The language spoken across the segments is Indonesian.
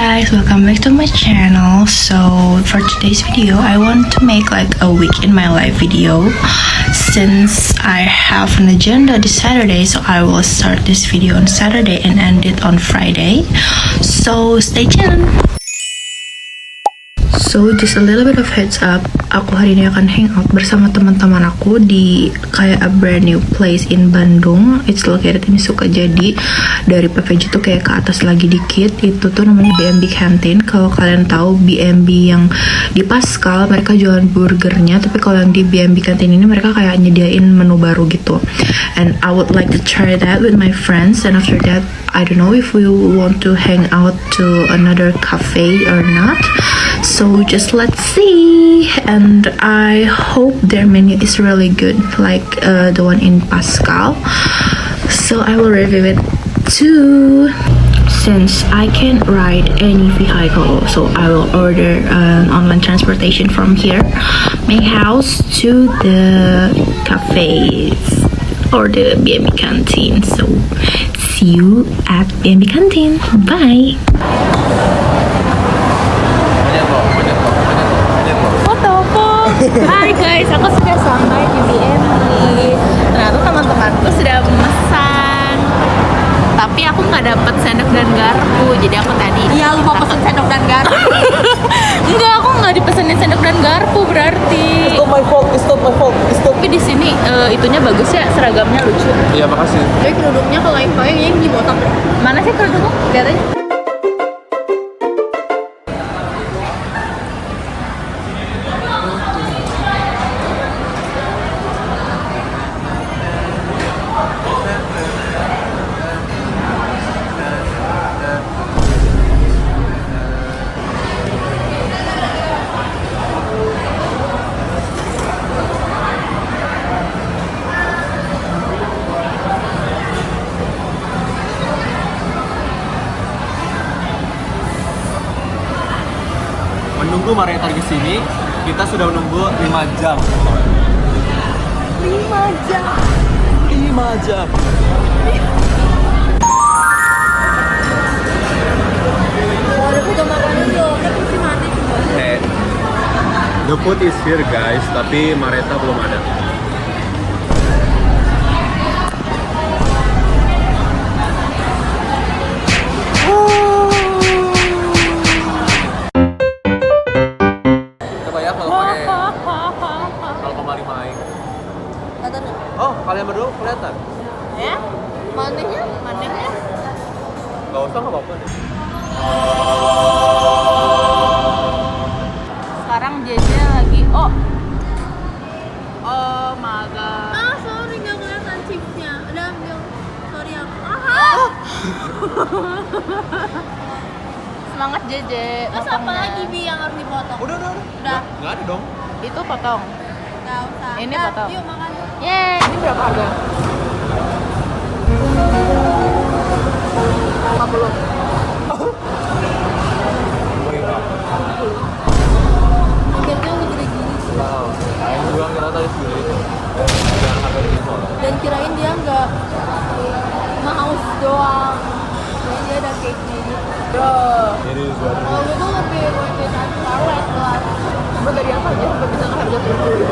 guys, welcome back to my channel. So for today's video, I want to make like a week in my life video. Since I have an agenda this Saturday, so I will start this video on Saturday and end it on Friday. So stay tuned. So just a little bit of heads up, aku hari ini akan hangout bersama teman-teman aku di kayak a brand new place in Bandung. It's located in Sukajadi. Dari PVJ tuh kayak ke atas lagi dikit. Itu tuh namanya BMB Canteen. Kalau kalian tahu BMB yang di Pascal, mereka jualan burgernya. Tapi kalau yang di BMB Canteen ini mereka kayak nyediain menu baru gitu. And I would like to try that with my friends. And after that, I don't know if we want to hang out to another cafe or not. So just let's see, and I hope their menu is really good, like the one in Pascal. So I will review it too. Since I can't ride any vehicle, so I will order an online transportation from here, my house, to the cafes or the BMB canteen. So see you at BMB canteen. Bye. Hai guys, aku sudah sampai di BMB. Ternyata teman-temanku sudah memesan, tapi aku nggak dapet sendok dan garpu. Jadi aku tadi lupa pesen sendok dan garpu. enggak, aku nggak dipesenin sendok dan garpu berarti. It's not my fault. Tapi di sini itunya bagus ya, seragamnya lucu. Iya, makasih. Jadi kerudungnya kalau yang di botak. Mana sih kerudungnya? Lihat aja. Menunggu Marieta di sini, kita sudah menunggu 5 jam. 5 jam. The food is here guys, tapi Marieta belum ada. Oh, kalian berdua kelihatan? Ya? Manehnya? Gak usah, gak apa-apa deh. Sekarang JJ lagi, oh my god. Sorry nggak kelihatan chipsnya. Udah ambil. Sorry aku. Semangat JJ. Terus apa lagi Bi yang harus dipotong? Udah. Udah. Nggak ada dong. Itu potong. Nggak usah. Ini Udah, potong. Yuk makan. Yeay. Ini berapa harga? 50. Akhirnya udah gini-gini sih. Wow. Yang gue kira tadi segini. Jangan harga di mall. Dan kirain dia nggak mouse doang. Jadi dia ada cake-nya gitu. Ini suatu. Kalau gue tuh lebih worth it aja Charlotte kelas. Coba dari apa aja sampai bisa ke harga 70.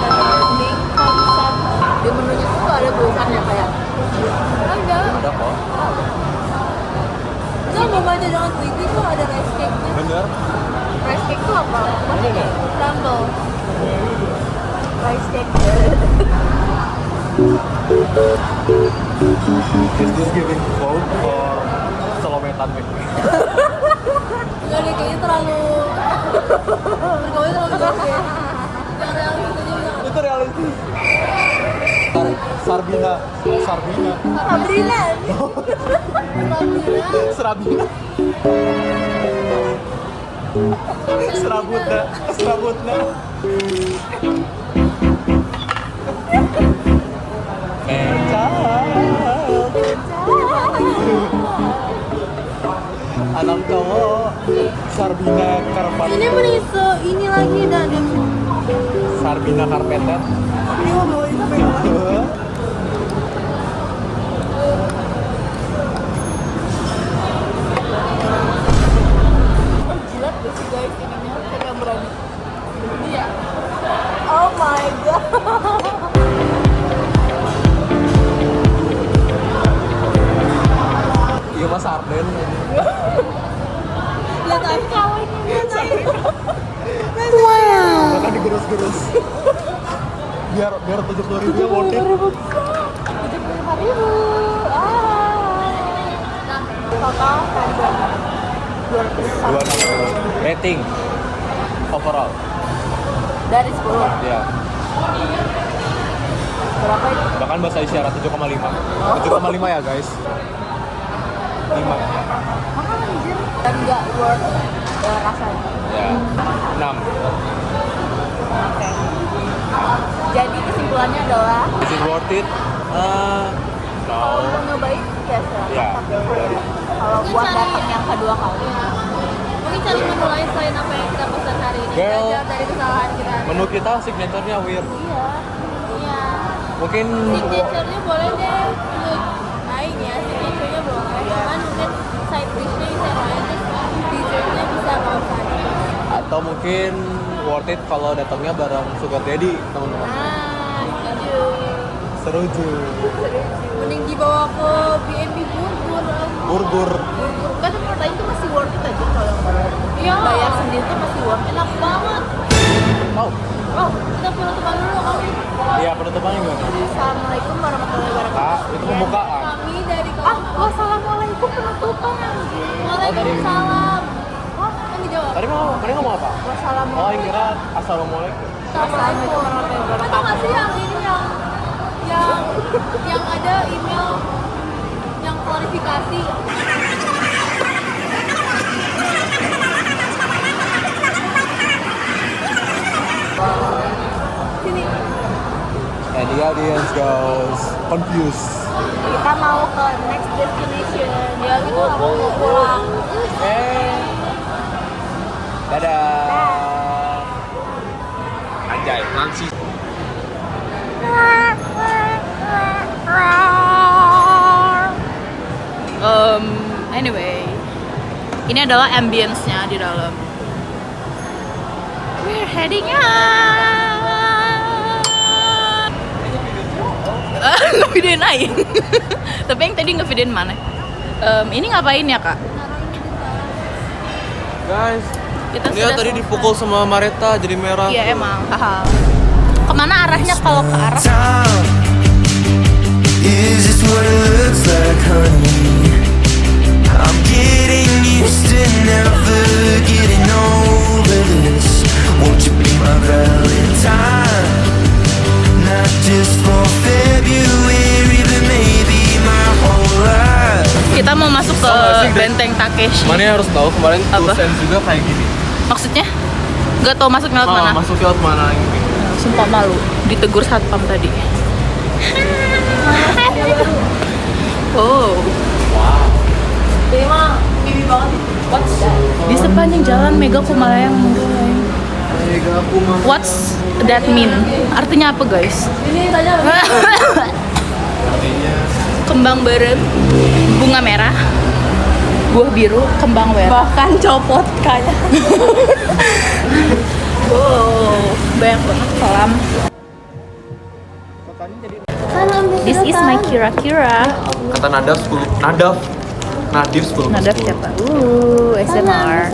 Branding, konsep. Di menunya tuh ada tulisannya kayak Ada. Ada kok. Kita mau baca dengan teliti tuh ada rice cake-nya. Bener. rice cake tuh apa? Maksudnya? Crumble. Rice cake. Is this giving hope or selometan nih? Enggak deh, kayaknya terlalu bergaulnya terlalu gede. Yang realistis aja udah. Itu realistis. Sarbina. Sabrina. Serabina. Serabutna. Anak cowok Sarbina Karpat. Ini meniso, ini lagi dah dia. Sarbina Karpetet. Ini mau bawa ini sampai mana? bagus. biar 70.000 ya worth it. 75.000. Nah, total kan 200. Rating overall. Dari 10. Ya. Berapa itu? Bahkan bahasa isyarat 7,5. 7,5 ya guys. 5. Mahal anjir. Dan nggak worth rasanya. Ya. 6. Oke. Jadi kesimpulannya adalah Is it worth it? kalau No. mau nyobain ya silakan. Ya. Tapi kalau buat datang yang kedua kali Mungkin cari menu lain selain apa yang kita pesan hari ini. Girl. Belajar dari kesalahan kita. Menu kita signaturenya weird. iya. Iya. Mungkin Signature-nya boleh deh. Lain ya, signature-nya boleh. Cuman mungkin side dish-nya bisa yang lain, terus dessert-nya bisa mau saja. atau mungkin worth it kalau datangnya bareng sugar daddy teman-teman. Nah, setuju. Setuju. Mending dibawa ke B&B Burger. Burger. Kan menurut Aing itu masih worth it aja kalau Iya. bayar sendiri tuh masih worth it. Enak banget. Oh, Oh, kita penutupan dulu kami. iya penutupannya gimana? Assalamualaikum warahmatullahi wabarakatuh. Ah, itu pembukaan. Kami dari kelompok. Wassalamualaikum penutupan. Waalaikumsalam. Wah, kan dijawab. Tadi ngomong apa? Oh, Wassalamualaikum. yang kira assalamualaikum. Assalamualaikum warahmatullahi Itu nggak wabarakatuh. sih yang ini yang ada email yang klarifikasi. Sini. And the audience goes confused. Kita mau ke next destination. Ya gitu lah, mau pulang. Dadah. Anjay, langsung. Anyway, ini adalah ambience-nya di dalam. We're heading out. Ngevideoin aing. Tapi yang tadi ngevideoin mana? Ini ngapain ya kak? Guys, Kita dia sudah tadi selesai. dipukul sama Mareta jadi merah. Iya emang. Haha. Kemana arahnya kalau ke arah? Time. Is this what it looks like, honey? I'm getting used to never getting over this. Won't you be my Valentine? Not just for February, but maybe my whole life. Kita mau masuk ke Oh, nggak sih, Benteng Takeshi. Mana harus tahu kemarin Apa? tuh sense juga kayak gini. Maksudnya? Gak tau masuk lewat mana? Masuk lewat mana gitu. Sumpah malu, ditegur satpam tadi. Oh, Ini mah bibi banget. what's that? Di sepanjang jalan Mega Kumalayang. What's that mean? Artinya apa guys? Ini tanya Artinya Kembang beren, bunga merah, buah biru, kembang merah. bahkan copot kayaknya. Wow, banyak banget kolam. This is my kira-kira. kata Nadaf 10 Nadif 10 Nadaf siapa? SMR.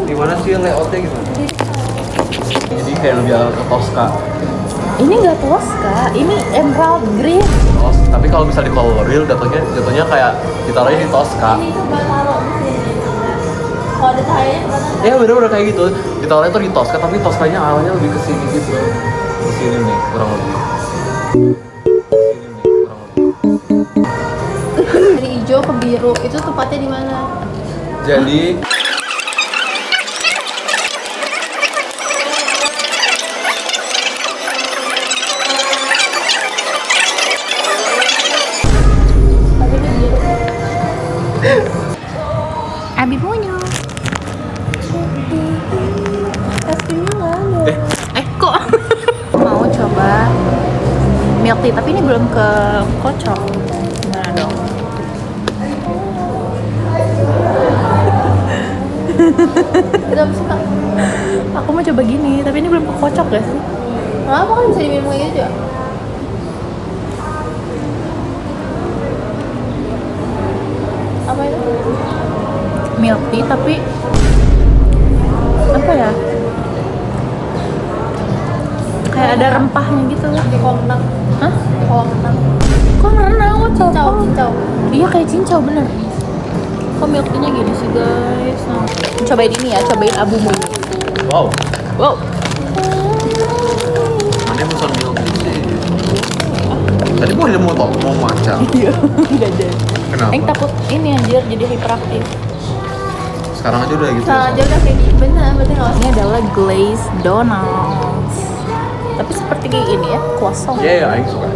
Gimana sih layoutnya gimana? Jadi kayak lebih arah ke Tosca. Ini nggak Tosca, ini emerald green. Tapi kalau bisa di real jatuhnya kayak ditaruhnya di Tosca. Ini tuh buat taruh di sini. Kalau ada cahayanya kelihatan. Ya bener-bener kayak gitu. Ditaruhnya tuh di Tosca tapi Toscanya arahnya lebih ke sini gitu. Di sini nih kurang lebih. Dari hijau ke biru itu tepatnya di mana? Jadi Abi Monyo. Testingnya nggak ada. Kok? Mau coba milk tea, tapi ini belum ke kocok. Gimana dong? Kita suka. Aku mau coba gini, tapi ini belum ke kocok gak sih? Kenapa kan bisa diminum kayak gitu ya? Apa itu? Milk tea, tapi apa ya? kayak ada rempahnya gitu lah. Di kolam renang. Hah? Di kolam renang. Kok renang? Cincau, cincau. Iya kayak cincau bener. Kok milk tea-nya gini sih guys? Nah, cobain ini ya, cobain abumu. Wow. Wow. Mana pesan milk sih? Tadi mau maca. Iya, enggak jadi. Kenapa? Aing takut ini anjir jadi hiperaktif. Sekarang aja udah gitu. Sekarang aja udah kayak gini. Bener nggak Ini adalah glazed donuts. Tapi seperti kayak ini ya, kosong. Iya, ya, Aing suka.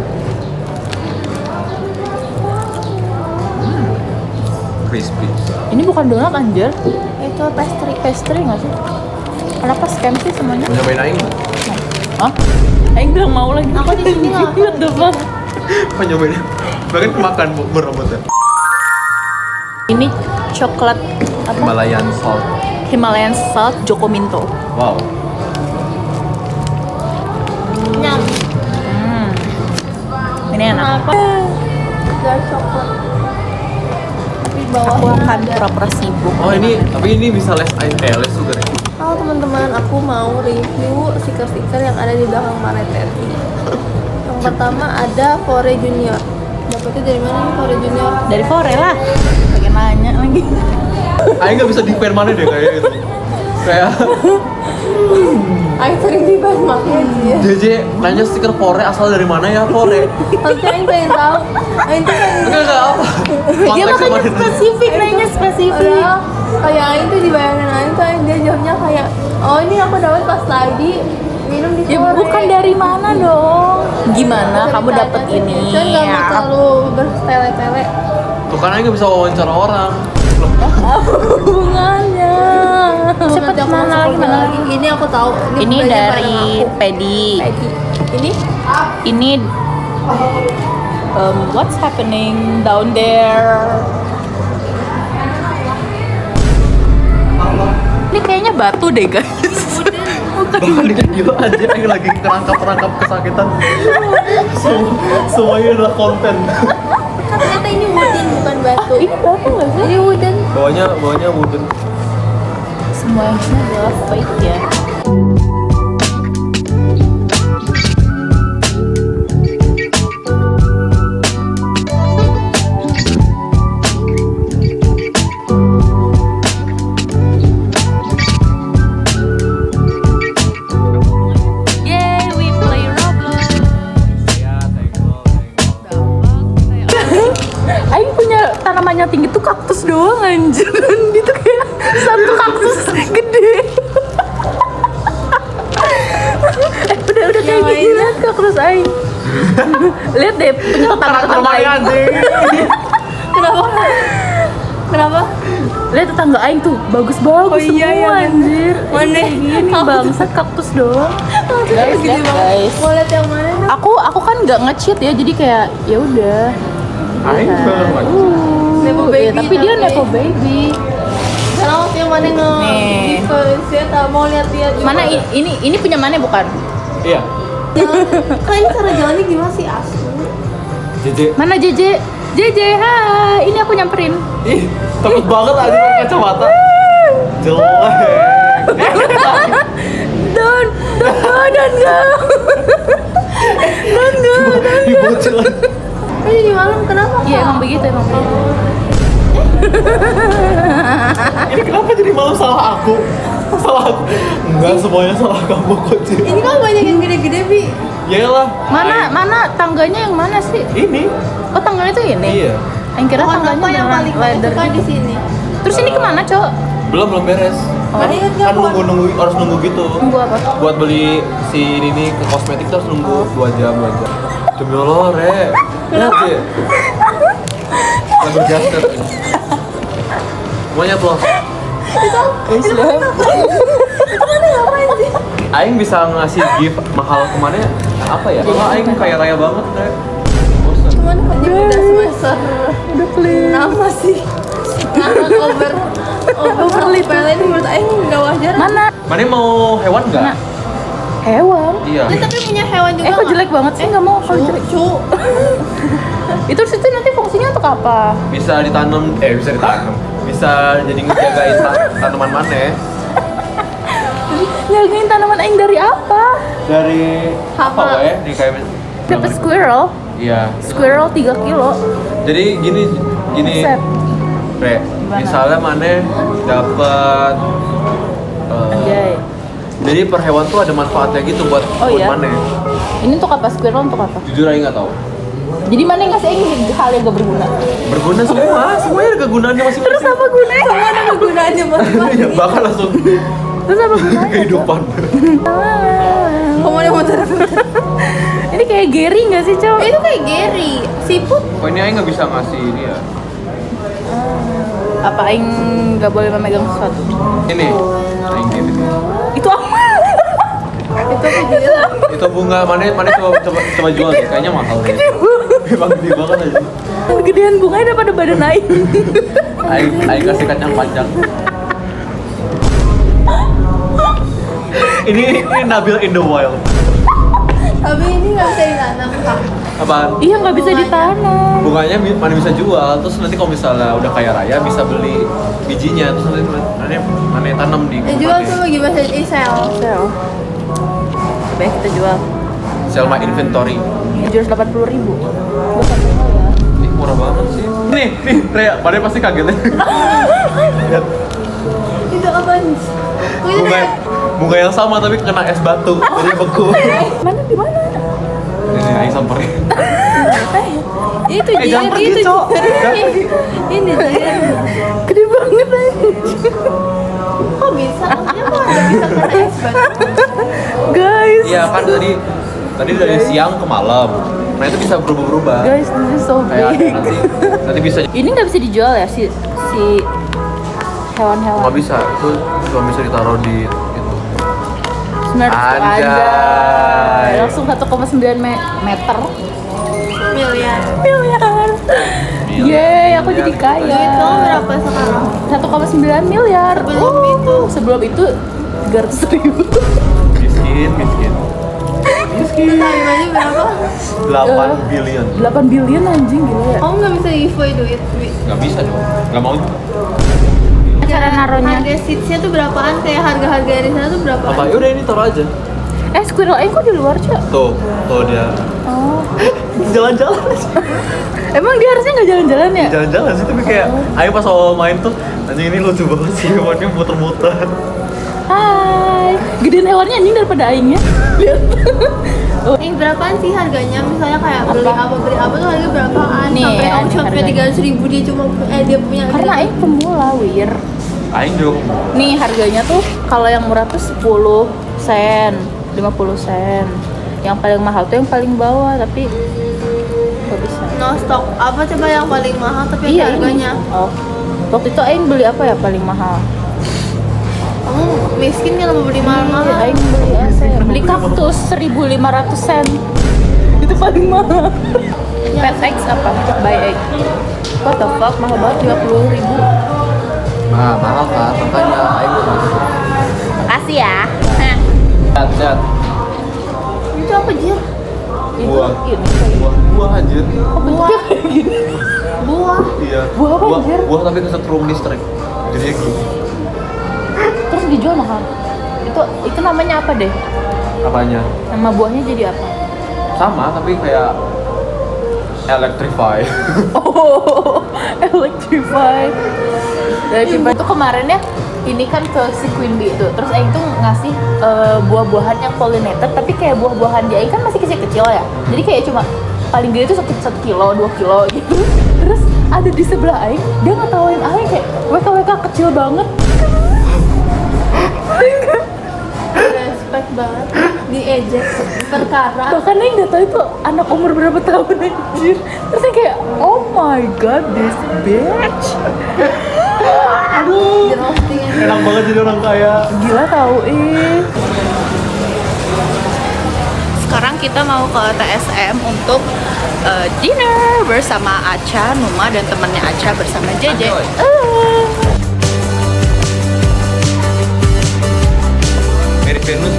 Crispy. Ini bukan donat anjir. Itu pastry. Pastry nggak sih? Kenapa scam sih semuanya? Mau nyobain Aing? Hah? Aing bilang mau lagi. Aku di sini nggak. What the fuck? Mau nyobain? Bahkan kemakan berobatnya. Ini coklat apa? Himalayan salt. Joko Minto. Wow. Nyam. Ini enak. Kenapa? Dark coklat. Tapi Aku bawahnya akan ada. pura-pura sibuk. Oh ini, tapi ini bisa les sugar ya? Halo teman-teman, aku mau review stiker-stiker yang ada di belakang Mareteti. Yang pertama ada Fore Junior. Dapetnya dari mana nih Fore Junior? Dari Fore lah. Pakai nanya lagi. Aing nggak bisa defend mana deh kayak gitu. Kayak Aing sering dibahas makanya dia. JJ nanya stiker Fore asal dari mana ya Fore? Tapi Aing pengen tahu. Aing tuh pengen Enggak apa. Dia Konteksnya makanya mana? spesifik, nanya spesifik. Padahal kayak Aing tuh dibayangin Aing tuh dia jawabnya kayak, oh ini aku dapat pas tadi minum di Ya Fore. bukan dari mana dong. Gimana kamu Ceritanya dapet sih, ini? Kan gak mau terlalu bertele-tele. Tuh kan Aing nggak bisa wawancara orang. Loh, Hubungannya. Cepet Nanti aku mana masuk lagi, ke mana dalam. lagi? Ini aku tahu. Ini banyak dari barang aku. Pedi. Peggy. Ini Ini what's happening down there? Ini kayaknya batu deh guys. bahkan di video aja Aing lagi kerangkap kesakitan. Semuanya adalah konten. ternyata ini wooden bukan batu. Ini batu nggak sih? Ini wooden. Bawahnya wooden. Semuanya adalah fake ya. Yay, we play Roblox. Ya, tengok. Aing punya tanamannya tinggi tuh kaktus doang anjir. Dan itu kayak satu kaktus gede. Udah kayak gini lihat kaktus Aing. Lihat deh punya tetangga Aing. Kenapa? Kenapa? Lihat tetangga Aing tuh bagus-bagus semua anjir. Mana? Ini bangsat kaktus doang. Guys, lihat guys. Mau lihat yang mana? Dong? Aku kan nggak nge-cheat ya, jadi kayak ya udah. Aing banget. Nepo Iya, baby. tapi dia nepo baby. Sekarang yang mana nge? Nih. Saya mau lihat-lihat. juga. Mana ini punya mana bukan? Iya. Kalian cara jalannya gimana sih asu? JJ. Mana JJ? JJ, hai. Ini aku nyamperin. Ih, takut banget aja pakai kacamata. Jelek. Don't go. Dibocil. Kan jadi malam kenapa? Iya emang begitu. Ini kenapa jadi malam salah aku? Salah aku. Enggak, semuanya salah kamu kok, Ci. Ini kan banyak yang gede-gede bi. Yaelah. Mana tangganya yang mana sih? Ini. Oh tangganya tuh ini? Iya. Yang kira Pohon tangganya apa yang beneran paling leather suka di gitu. sini? Terus ini kemana cok? Belum beres. Mana ingat nggak Kan nunggu harus nunggu gitu. Tunggu apa? Buat beli si ini nih ke kosmetik tuh harus nunggu 2 jam. Demi Allah, Re. Lihat sih. Lagu Jaster. Semuanya plus. Islam. Aing bisa ngasih gift mahal kemana apa ya? Wah, Aing kaya banget, Re. Bosen. Cuman hanya udah semester. Udah clear. Nama sih. Nama overlay ini menurut Aing nggak wajar. Mana? Mana mau hewan nggak? Mana? Hewan. Iya. Dia tapi punya hewan juga. Kok jelek banget sih? Nggak mau kalau jelek. Cu. Itu situ nanti fungsinya untuk apa? Bisa ditanam, bisa ditanam. Bisa jadi ngejagain tanaman mana? Jagain tanaman aing dari apa? Dari apa ya? Di kayak Dapat squirrel. Iya. Squirrel 3 kilo. Jadi gini Set. Re, Gimana? misalnya mana dapat Anjay. jadi per hewan tuh ada manfaatnya gitu buat Oh, iya? mana. Ini untuk apa? Squirrel untuk apa? Jujur aja nggak tahu. Jadi mana yang ngasih aing hal yang gak berguna? Berguna semua, semuanya ada kegunaannya masing-masing. Terus apa gunanya? Semua ada kegunaannya masing-masing. Ya, bahkan langsung Terus apa gunanya? kehidupan. Kamu ada motor Ini kayak Gary nggak sih, Cok? itu kayak Gary, siput. Oh ini aja nggak bisa ngasih ini ya. Apa aing nggak boleh memegang sesuatu? Ini, ini. Itu apa? Itu apa juga? Itu bunga mana coba jual deh, kayaknya mahal deh. Memang gede banget aja. Gedean bunganya daripada badan aing. Aing kasih kacang panjang. ini Nabil in the wild. Tapi ini nggak bisa ditanam kak. Apaan? Iya nggak bisa ditanam. Bunganya mana bisa jual, terus nanti kalau misalnya udah kaya raya bisa beli bijinya, terus nanti mana tanam di Yang jual tuh bagi bahasa sell. Sel. Coba ya kita jual. sell my inventory. Jual 80.000. Bukan mahal ya. Ih, murah banget sih. Nih, Rea, pada pasti kaget ya. Lihat, Itu apa nih? Kok itu bunga, kayak bunga yang sama tapi kena es batu, jadi beku. Mana di mana? Ini Aing samperin. itu Jangan pergi, itu Cok. Jangan pergi. ini saya. Gede banget aja. Kok bisa? Maksudnya kok ada bisa kena es batu? Guys. Iya kan tadi dari siang ke malam. Nah itu bisa berubah-ubah. Guys, this is so Kayak big. nanti bisa Ini nggak bisa dijual ya si hewan-hewan. nggak bisa, itu cuma bisa ditaruh di itu. 900 Anjay. aja. Langsung 1,9 meter. Miliar. Miliar. Yeay, aku jadi kaya. Duit kamu berapa sekarang? 1,9 miliar. Sebelum itu. Sebelum itu 300.000. Miskin. Kita aja berapa? 8 billion. 8 billion anjing gila ya. Kamu nggak bisa giveaway duit. Nggak bisa dong, nggak mau. Cara naruhnya. Harga seatsnya tuh berapaan? Kayak harga-harga di sana tuh berapaan? Apa? Udah ini taruh aja. Squirrel kok di luar, Cak? Tuh dia. Oh. Jalan-jalan aja. Emang dia harusnya nggak jalan-jalan ya? Jalan-jalan sih, tapi kayak Ayo pas awal main tuh, anjing ini lucu banget sih, hewannya muter-muter. Hai. Gedean hewannya anjing daripada aingnya. Lihat. Berapaan sih harganya? Misalnya kayak beli apa tuh harga berapaan? Nih, Sampai kamu ada cuma punya harganya. 300.000 dia punya. Karena aing pemula, wir. Aing juga. Nih harganya tuh kalau yang murah tuh 10 sen, 50 sen. Yang paling mahal tuh yang paling bawah, tapi nggak bisa. No stock. Apa coba yang paling mahal tapi Iya, harganya? ini. Oh. Waktu itu aing beli apa ya paling mahal? Kamu miskin kan mau beli mahal-mahal. Aing beli apa ya? Beli kaktus 1.500 sen. Itu paling mahal. Pet X apa? Buy egg. What the fuck, mahal banget 30.000. Nah, mahal kan, makanya Aing mau masuk. Makasih ya. Lihat. Itu apa Jir? Itu Buah. ini kayak Buah anjir. bentuknya kayak gini. Buah. Iya. Buah apa, anjir? Buah tapi kesetrum listrik. Jadinya gini. Terus dijual mahal. Itu namanya apa deh? Apanya? Nama buahnya jadi apa? Sama tapi kayak electrify. Oh, electrify. Electrify itu kemarin ya, ini kan ke si Queen Bee itu. Terus Aing tuh ngasih buah-buahan yang pollinated, tapi kayak buah-buahan dia Aing kan masih kecil-kecil ya. Jadi kayak cuma paling gede tuh 1 kilo, 2 kilo gitu. Terus ada di sebelah Aing, dia ngetawain Aing kayak WK kecil banget. Respect banget. Diejek perkara. Bahkan Aing nggak tahu itu anak umur berapa tahun anjir. Terus Aing kayak, oh my god, this bitch. Aduh, Di roasting aja. Enak banget jadi orang kaya. gila tahu Sekarang kita mau ke TSM untuk dinner bersama Acha, Numa, dan temannya Acha bersama JJ. Very famous.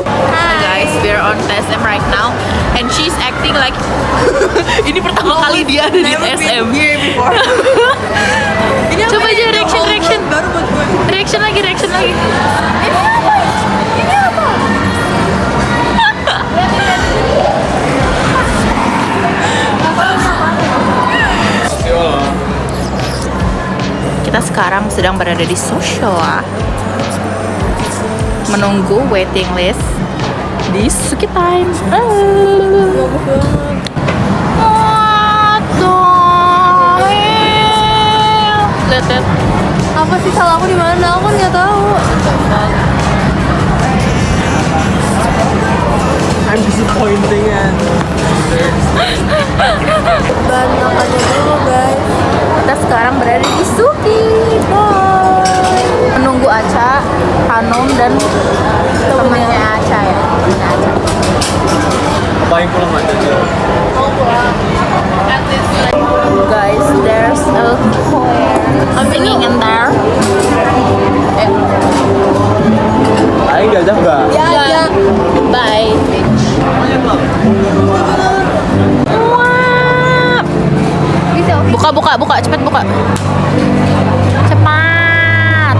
Hi guys, we're on TSM right now and she's acting like ini pertama kali dia ada di TSM. Coba aja reaction. Baru buat gue. Reaction lagi. Ini apa? Ini apa? Kita sekarang sedang berada di Social, menunggu waiting list di Suki Time. Bagus banget. Lihat. Apa sih salah aku di mana? Aku nggak tahu. I'm disappointing and Bahan makannya dulu guys. Kita sekarang berada di Suki. Menunggu Aca, Hanum dan temannya Aca ya. Temannya Aca. apain pulang aja. Mau pulang. Guys, there's a choir singing in there. Aing diajak nggak? Ya aja. Bye. Wah. Buka, cepet buka. Cepat.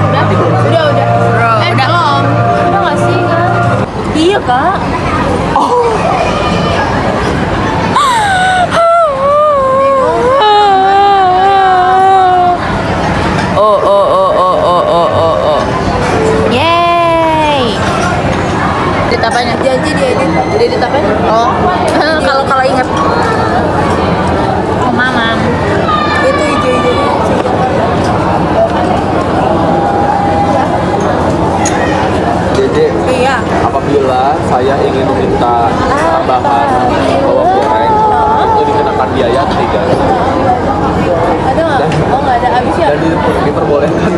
Udah. Bro, udah. Belum. Udah nggak sih, Kak? Iya, Kak. Oh. Yeay. Edit apanya? Janji dia ini. Edit apanya? Oh. Kalau ingat. Oh, Mama. Itu hijau-hijaunya si Dede, Iya. apabila saya ingin meminta tambahan bawang goreng itu dikenakan biaya tidak Ada nggak? Oh nggak ada. Abis ya? dan diperbolehkan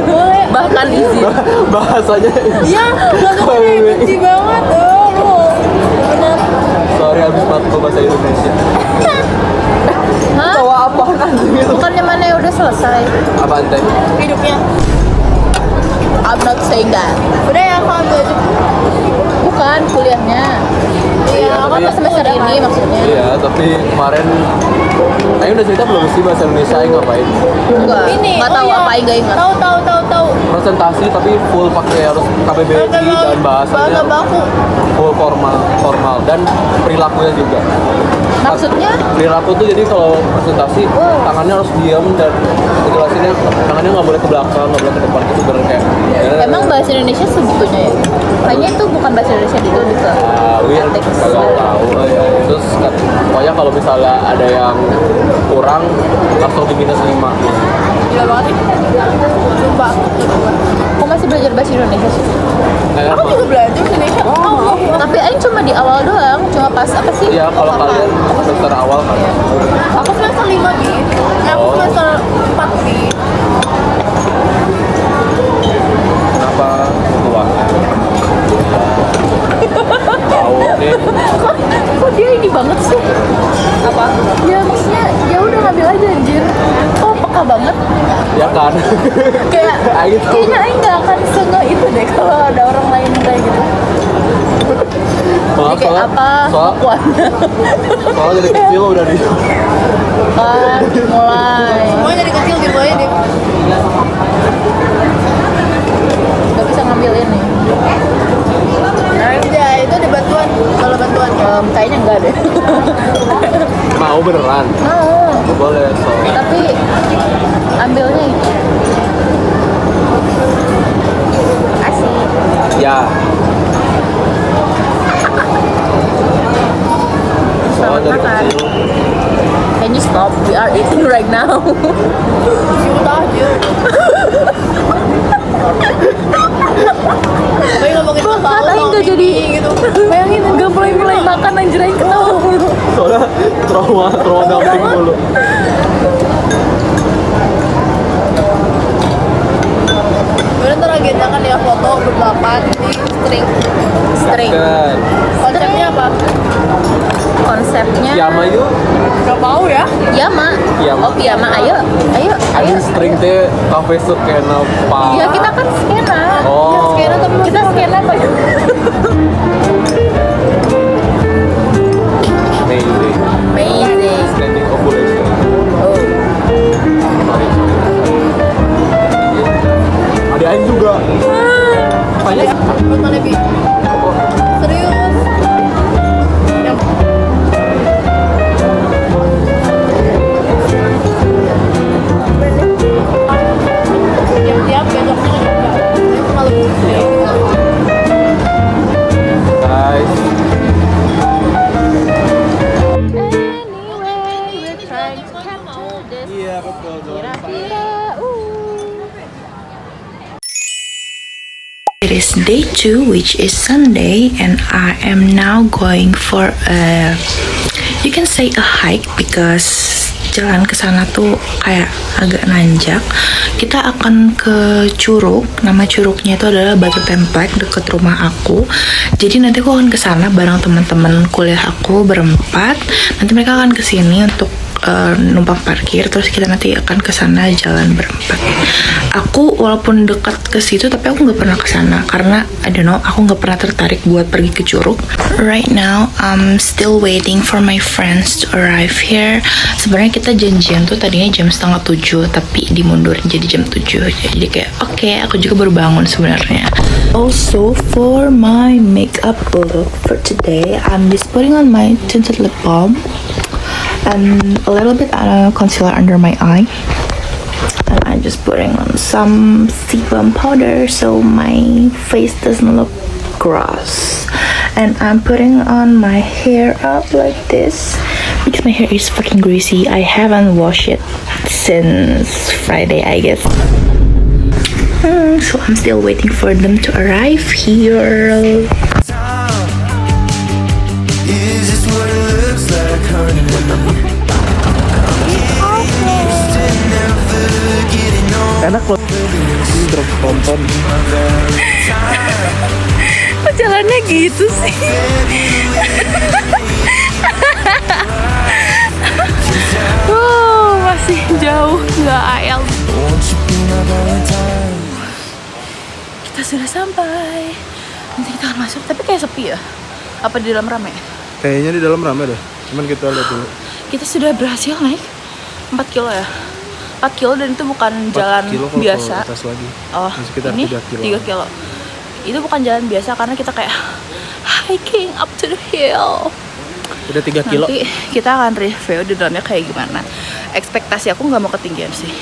Boleh. Bahkan izin. bahasanya Iya. Bahasanya benci banget. Lu. Bener. sorry habis matku bahasa Indonesia Hah? bawa apa anjing itu Bukannya mana udah selesai? apaan teh Hidupnya. I'm not saying that. Udah ya aku ambil aja. Bukan kuliahnya. Iya. Aku kan semester ini maksudnya. iya tapi kemarin Aing udah cerita belum sih bahasa Indonesia Aing ngapain Enggak. Ini. Nggak tahu iya. apa nggak ingat. Tahu. presentasi tapi full pakai harus KBBI dan bahasanya Bahasa baku. full formal dan perilakunya juga. Maksudnya? Perilaku tuh jadi kalau presentasi tangannya harus diam dan ngejelasinnya tangannya nggak boleh ke belakang, nggak boleh ke depan itu bener kayak. Emang bahasa Indonesia sebetulnya ya? Kayaknya itu bukan bahasa Indonesia itu lebih ke wir ethics. kalau tahu ya. Terus pokoknya kalau misalnya ada yang kurang langsung di -5. Gila banget. Sumpah. Aku masih belajar bahasa Indonesia sih. Kayak Aku apa? juga belajar Indonesia. Oh. Tapi Aing cuma di awal doang, cuma pas apa sih? Iya kalau kalian semester awal kan. Aku semester 5 gitu. Aku Oh. semester 4 gitu. Kenapa tua? Tahu nih. Kok dia ini banget sih? Apa? Ya maksudnya ya udah ngambil aja anjir. Oh peka banget. Ya kan. Kayak Aing tahu. kayaknya Aing nggak akan sengah itu deh kalau ada orang lain yang kayak gitu. Jadi kayak apa? Pokoknya Soalnya dari kecil udah di kan mulai Semuanya dari kecil gitu aja deh. nggak bisa ngambil ini. Ya itu ada bantuan. Kalau bantuan ya. Kayaknya enggak deh. mau beneran. Mau. Boleh so. Tapi ambilnya itu. Asik. Ya. Soalnya dari makan. kecil. Can you stop? We are eating right now. Siapa aja. Bayi ngomongin Bahkan Aing nggak jadi gitu. bayangin nggak mulai makan anjir Aing ketawa mulu. Soalnya trauma dumping dulu. Udah ntar agendakan ya foto berdelapan di string. String. Kan. Konsepnya apa? Konsepnya Piyama itu Gak mau ya? Piyama. Piyama. Oh piyama, ayo. anjing string teh kafe skena pa. Ya kita kan skena. Oh. Ya, skena tapi kita skena apa ya? Amazing. Amazing. Standing ovulation. Oh. Menurut mana Bi? Serius? Siap-siap besoknya enggak. Itu malu deh. Guys, Anyway, we're trying to capture this. iya betul. Kira-kira, It is day 2, which is Sunday, and I am now going for you can say a hike, because jalan ke sana tuh kayak agak nanjak. Kita akan ke curug. Nama curugnya itu adalah Batu Templek, deket rumah aku. Jadi nanti aku akan ke sana bareng teman-teman kuliah aku berempat. Nanti mereka akan ke sini untuk numpang parkir, terus kita nanti akan ke sana jalan berempat. Aku walaupun dekat ke situ, tapi aku nggak pernah ke sana karena I don't know, aku nggak pernah tertarik buat pergi ke curug. Right now I'm still waiting for my friends to arrive here. Sebenarnya kita janjian tuh tadinya jam 6:30, tapi dimundurin jadi jam 7. Jadi kayak oke, aku juga baru bangun sebenarnya. Also for my makeup look for today, I'm just putting on my tinted lip balm and a little bit concealer under my eye, and I'm just putting on some sebum powder so my face doesn't look gross, and I'm putting on my hair up like this because my hair is fucking greasy. I haven't washed it since Friday, I guess. So I'm still waiting for them to arrive here. Is this what it looks like, honey? Enak loh. Drop tonton. Kok jalannya gitu sih? Masih jauh, nggak AL. Kita sudah sampai. Nanti kita akan masuk, tapi kayak sepi ya? Apa di dalam ramai? Kayaknya di dalam ramai deh. Cuman kita lihat dulu. Kita sudah berhasil naik 4 kilo ya? 4 kilo, dan itu bukan jalan 4 kilo kalau biasa. atas lagi. Oh, Sekitar ini 3 kilo. 3 kilo. Itu bukan jalan biasa karena kita kayak hiking up to the hill. Udah 3 kilo. Nanti kita akan review di dalamnya kayak gimana. Ekspektasi aku nggak mau ketinggian sih,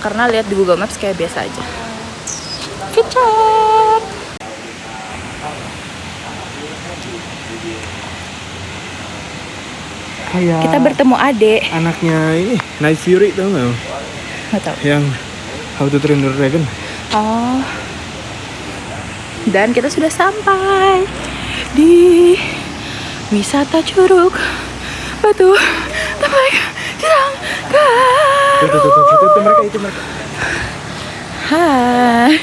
karena lihat di Google Maps kayak biasa aja. Good job. Kayak Kita bertemu adek. anaknya ini Night Fury, tau nggak? Nggak tahu. Yang How to Train Your Dragon. Oh. Dan kita sudah sampai di wisata Curug Batu Templek Cirangkau. Itu mereka. Hai.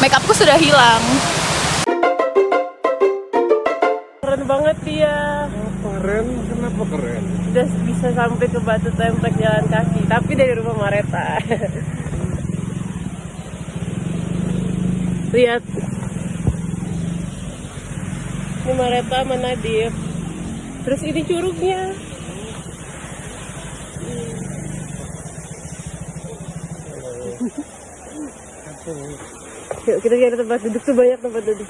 Makeupku sudah hilang. Keren banget dia. Keren, kenapa keren? Udah bisa sampai ke Batu Templek jalan kaki, tapi dari rumah Mareta. Lihat. Ini Mareta sama Nadif. Terus ini curugnya. Yuk kita cari tempat duduk tuh, banyak tempat duduk.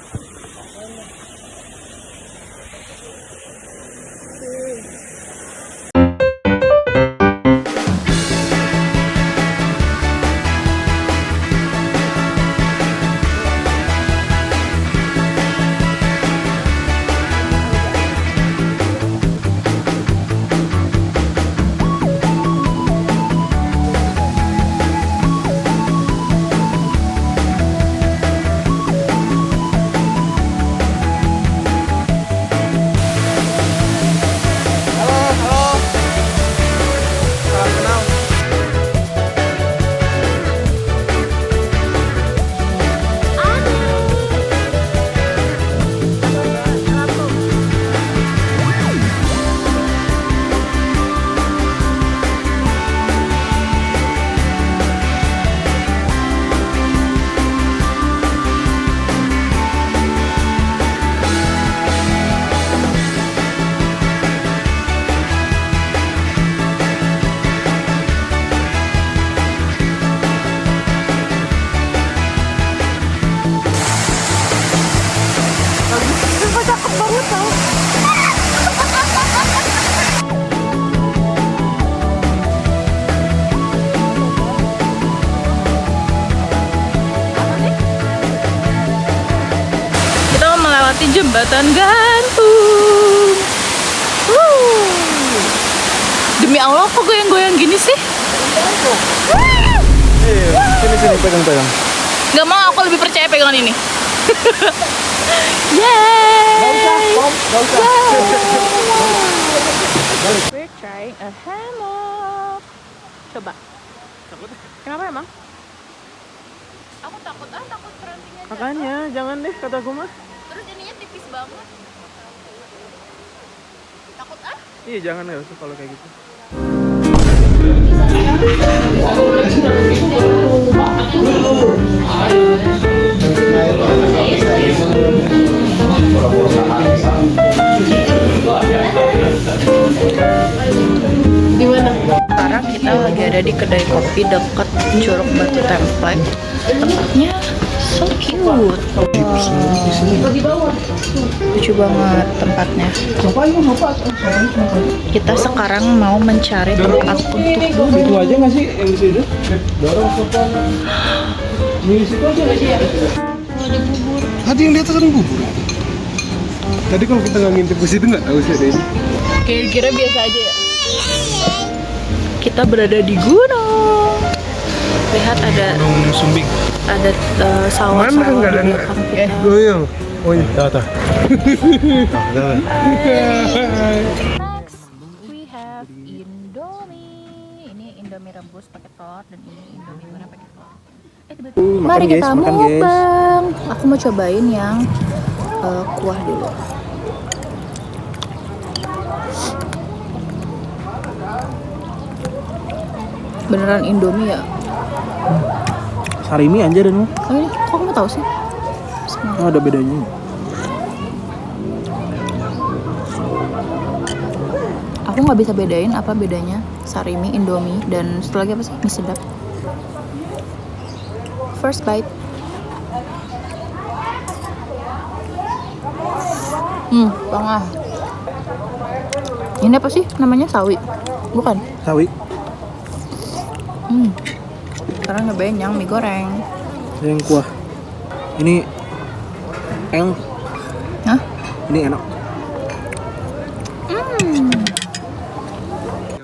jembatan gantung. Demi Allah kok goyang-goyang gini sih? Sini pegang. Gak mau, aku lebih percaya pegangan ini. Yeay! Gak usah. We're trying a hammock. Coba. Kenapa emang? Aku takut kerantingnya. Makanya jangan deh kata gue mah. Terus ininya tipis banget. Takut Iya jangan, nggak usah kalau kayak gitu. Sekarang kita lagi ada di kedai kopi dekat Curug Batu Template. Tempatnya so cute. Lucu banget tempatnya. Kita sekarang mau mencari tempat untuk duduk. Itu aja nggak sih yang di situ? Dorong sopan. Di situ aja nggak sih ya? Tadi yang di atas ada bubur. Tadi kalau kita nggak ngintip ke situ nggak tahu sih ada ini. Kira-kira biasa aja ya? Kita berada di gunung. Lihat ada Sumbing. sawah-sawah di belakang kita. Goyang. Oh iya, tahu. Next, we have Indomie. Ini Indomie rebus pakai telur dan ini Indomie goreng pakai telur. Mari kita mukbang. Aku mau cobain yang kuah dulu. Beneran Indomie ya? Sarimi aja dan Oh ini, kok kamu tahu sih? oh, ada bedanya. Aku nggak bisa bedain apa bedanya sarimi, indomie, dan satu lagi apa sih? Mie sedap. First bite. Tengah. Ini apa sih namanya? Sawi? Bukan? Sawi. Karena nyobain yang mie goreng. Yang kuah. Ini Hah? Ini enak.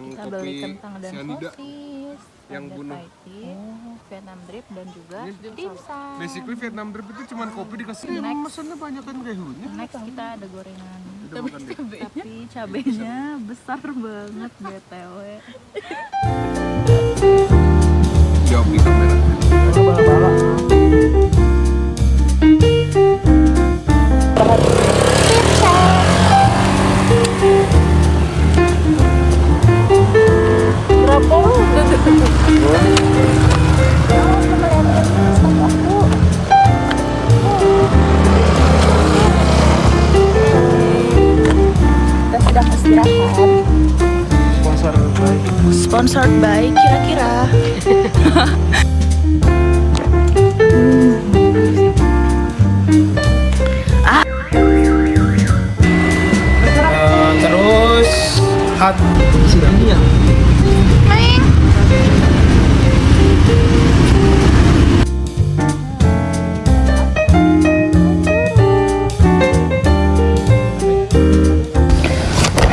Kita beli kentang dan sosis. yang ada bunuh. Thai tea, Vietnam drip dan juga dimsum. Basically Vietnam drip itu cuma kopi dikasih. Next. Mesennya banyak kan kayak hunya. Next kita ada gorengan. Udah makan deh. Tapi cabenya besar banget BTW. Jawab di kamera. Kita sedang istirahat. Sponsored by kira-kira. Terus hat sidangnya.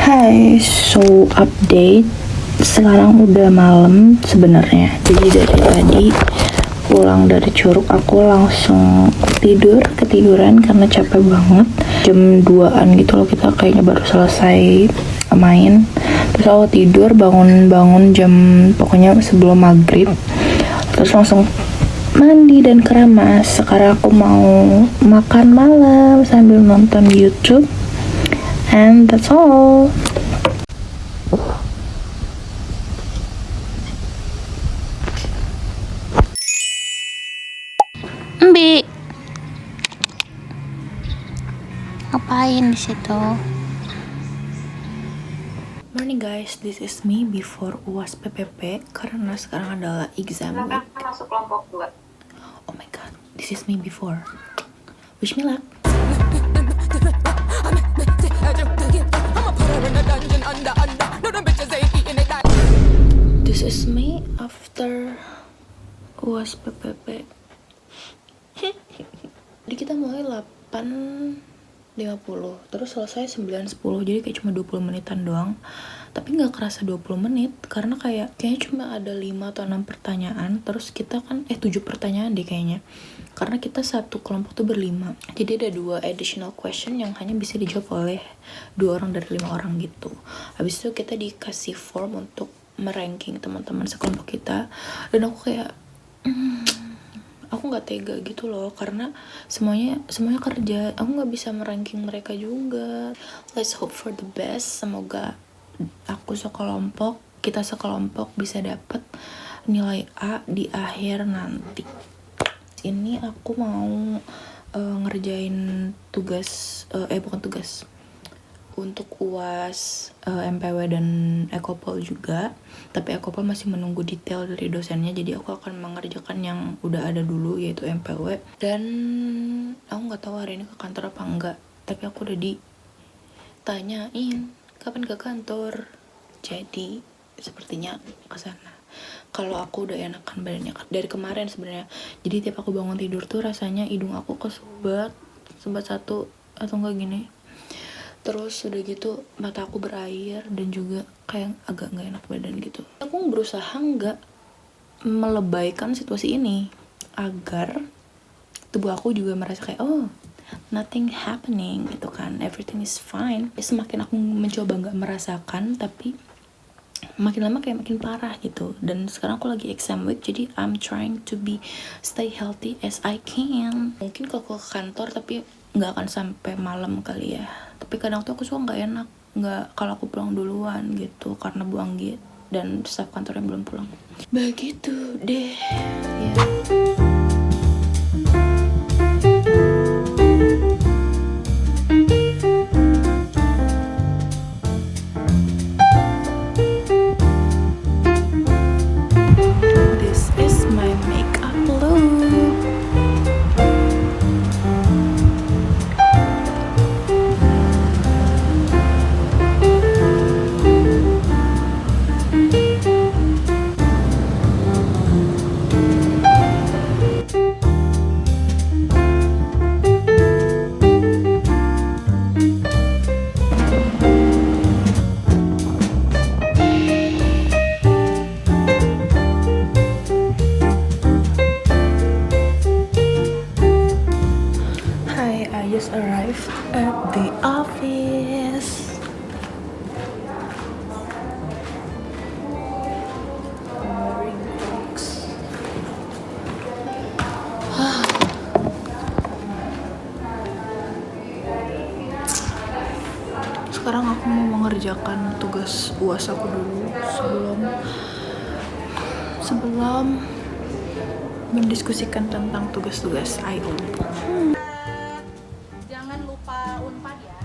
Hai, so update. Sekarang udah malam sebenarnya. Jadi dari tadi pulang dari Curug aku langsung ketiduran karena capek banget. Jam 2-an gitu loh, kita kayaknya baru selesai main. Terus aku tidur, bangun jam pokoknya sebelum maghrib. Terus langsung mandi dan keramas. Sekarang aku mau makan malam sambil nonton YouTube. And that's all. Mbi, ngapain di situ? Morning guys, this is me before UAS PPP karena sekarang adalah exam week. Masuk kelompok 2. Oh my god, this is me before. Wish me luck. This is me after UAS PPP. Jadi kita mulai 8 50, terus selesai 9.10, jadi kayak cuma 20 menitan doang. Tapi nggak kerasa 20 menit karena kayaknya cuma ada 5 atau 6 pertanyaan. Terus kita kan 7 pertanyaan deh kayaknya, karena kita satu kelompok tuh berlima, jadi ada 2 additional question yang hanya bisa dijawab oleh 2 orang dari 5 orang gitu. Habis itu kita dikasih form untuk meranking teman-teman sekelompok kita, dan aku kayak aku nggak tega gitu loh, karena semuanya kerja, aku nggak bisa meranking mereka juga. Let's hope for the best, semoga kita sekelompok bisa dapat nilai A di akhir nanti. Ini aku mau ngerjain tugas, bukan tugas, untuk UAS, MPW dan Ekopol juga. Tapi Ekopol masih menunggu detail dari dosennya, jadi aku akan mengerjakan yang udah ada dulu, yaitu MPW. Dan aku nggak tahu hari ini ke kantor apa enggak, tapi aku udah ditanyain kapan ke kantor, jadi sepertinya ke sana. Kalau aku udah enakan badannya dari kemarin sebenarnya. Jadi tiap aku bangun tidur tuh rasanya hidung aku kesebat satu atau enggak gini. Terus udah gitu mata aku berair dan juga kayak agak nggak enak badan gitu. Aku berusaha nggak melebaikan situasi ini agar tubuh aku juga merasa kayak nothing happening gitu kan, everything is fine. Semakin aku mencoba nggak merasakan, tapi makin lama kayak makin parah gitu. Dan sekarang aku lagi exam week, jadi I'm trying to stay healthy as I can. Mungkin kalau ke kantor tapi nggak akan sampai malam kali ya. Tapi kadang tuh aku suka nggak enak kalau aku pulang duluan gitu, karena buang git dan staf kantor yang belum pulang. Begitu deh ya. Just arrived at the office. Wearing Crocs. Sekarang aku mau mengerjakan tugas UAS aku dulu sebelum mendiskusikan tentang tugas-tugas IO. Unpad ya.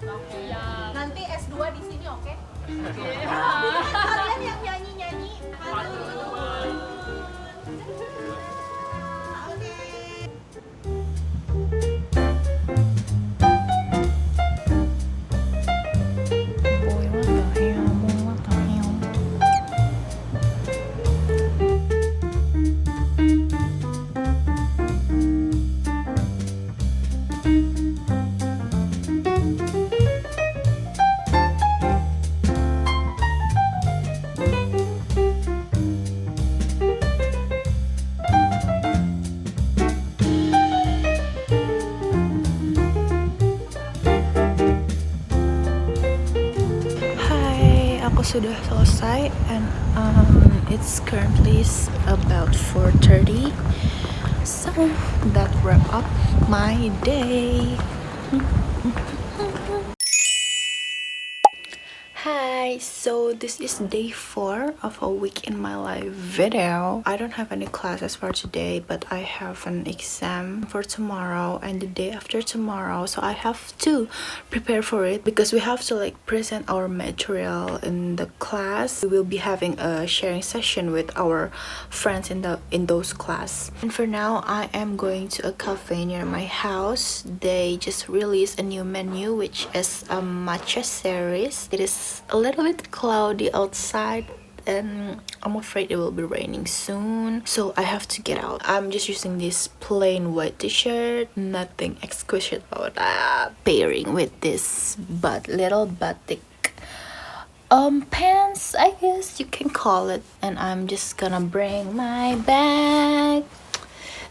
Oke. Ya. Nanti S2 di sini, oke? Kalian yang nyanyi-nyanyi. Sudah selesai, and it's currently about 4:30, so that wrap up my day. Hi, so this is day 4 of a week in my life video. I don't have any classes for today, but I have an exam for tomorrow and the day after tomorrow, so I have to prepare for it because we have to present our material in the class. We will be having a sharing session with our friends in those class. And for now, I am going to a cafe near my house. They just released a new menu, which is a matcha series. It is a little bit cloudy outside and I'm afraid it will be raining soon, so I have to get out. I'm just using this plain white t-shirt, nothing exquisite about that, pairing with this little batik pants, I guess you can call it. And I'm just gonna bring my bag.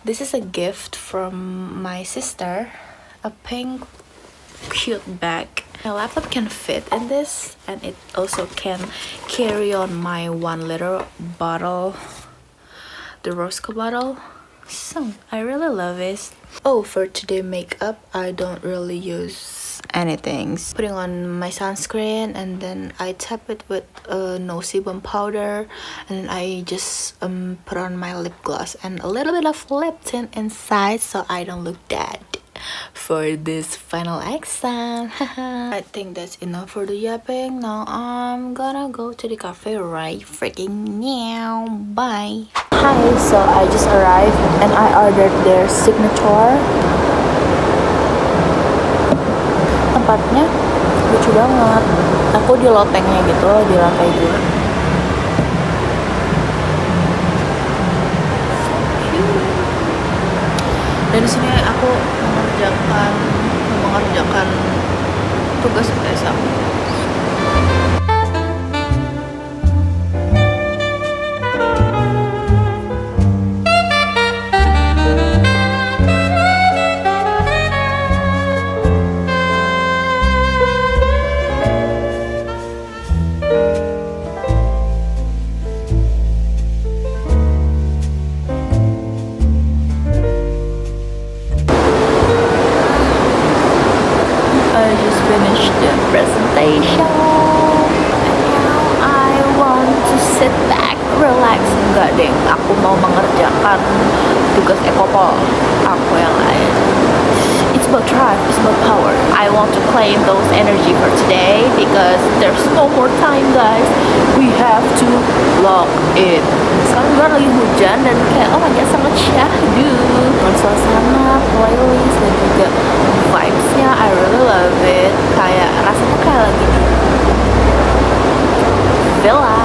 This is a gift from my sister, a pink cute bag. My laptop can fit in this, and it also can carry on my 1 liter bottle, the Roscoe bottle. So I really love it. Oh, for today makeup, I don't really use anything. Putting on my sunscreen, and then I tap it with no sebum powder, and I just put on my lip gloss and a little bit of lip tint inside, so I don't look dead for this final exam. I think that's enough for the yapping. Now I'm gonna go to the cafe right freaking now. Bye. Hi, so I just arrived and I ordered their signature. Tempatnya lucu banget. Aku di lotengnya gitu, di lantai 2. Dan di sini aku mengerjakan tugas UTS aku. I just finished the presentation and now I want to sit back, relax. Enggak deh, aku mau mengerjakan tugas ekopol aku yang lain. It's about drive, it's about power. I want to claim those energy for today because there's no more time, guys. We have to lock it. Sekarang juga lagi hujan dan kayak oh my god, sangat syahdu. Suasana, playlist, dan juga vibes-nya I really love it. Kayak rasanya kayak lagi di villa.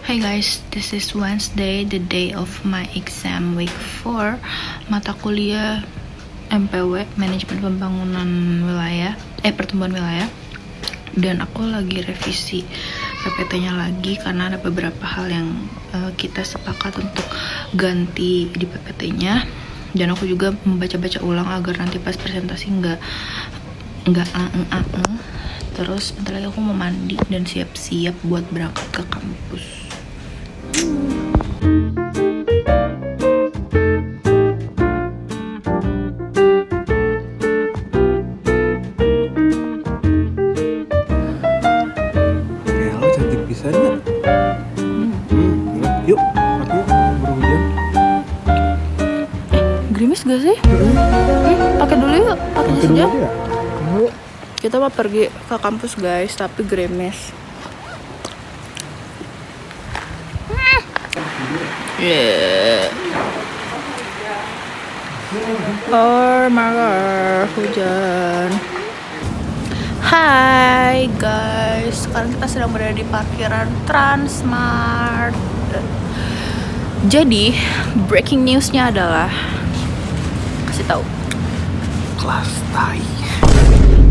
Hi guys, this is Wednesday, the day of my exam week 4, mata kuliah MPW, Manajemen Pembangunan Wilayah, Pertumbuhan Wilayah. Dan aku lagi revisi PPT-nya lagi karena ada beberapa hal yang kita sepakat untuk ganti di PPT-nya. Dan aku juga membaca-baca ulang agar nanti pas presentasi nggak Terus bentar lagi aku mau mandi dan siap-siap buat berangkat ke kampus. Cantik pisan ya. Yuk, aku buru hujan. Gerimis gak sih? Pakai dulu yuk, pakai jas hujan. Kita mau pergi ke kampus guys, tapi gerimis. Yeah. Oh my god, hujan. Hai guys, sekarang kita sedang berada di parkiran Transmart. Jadi, breaking newsnya adalah kasih tahu Kelas tai.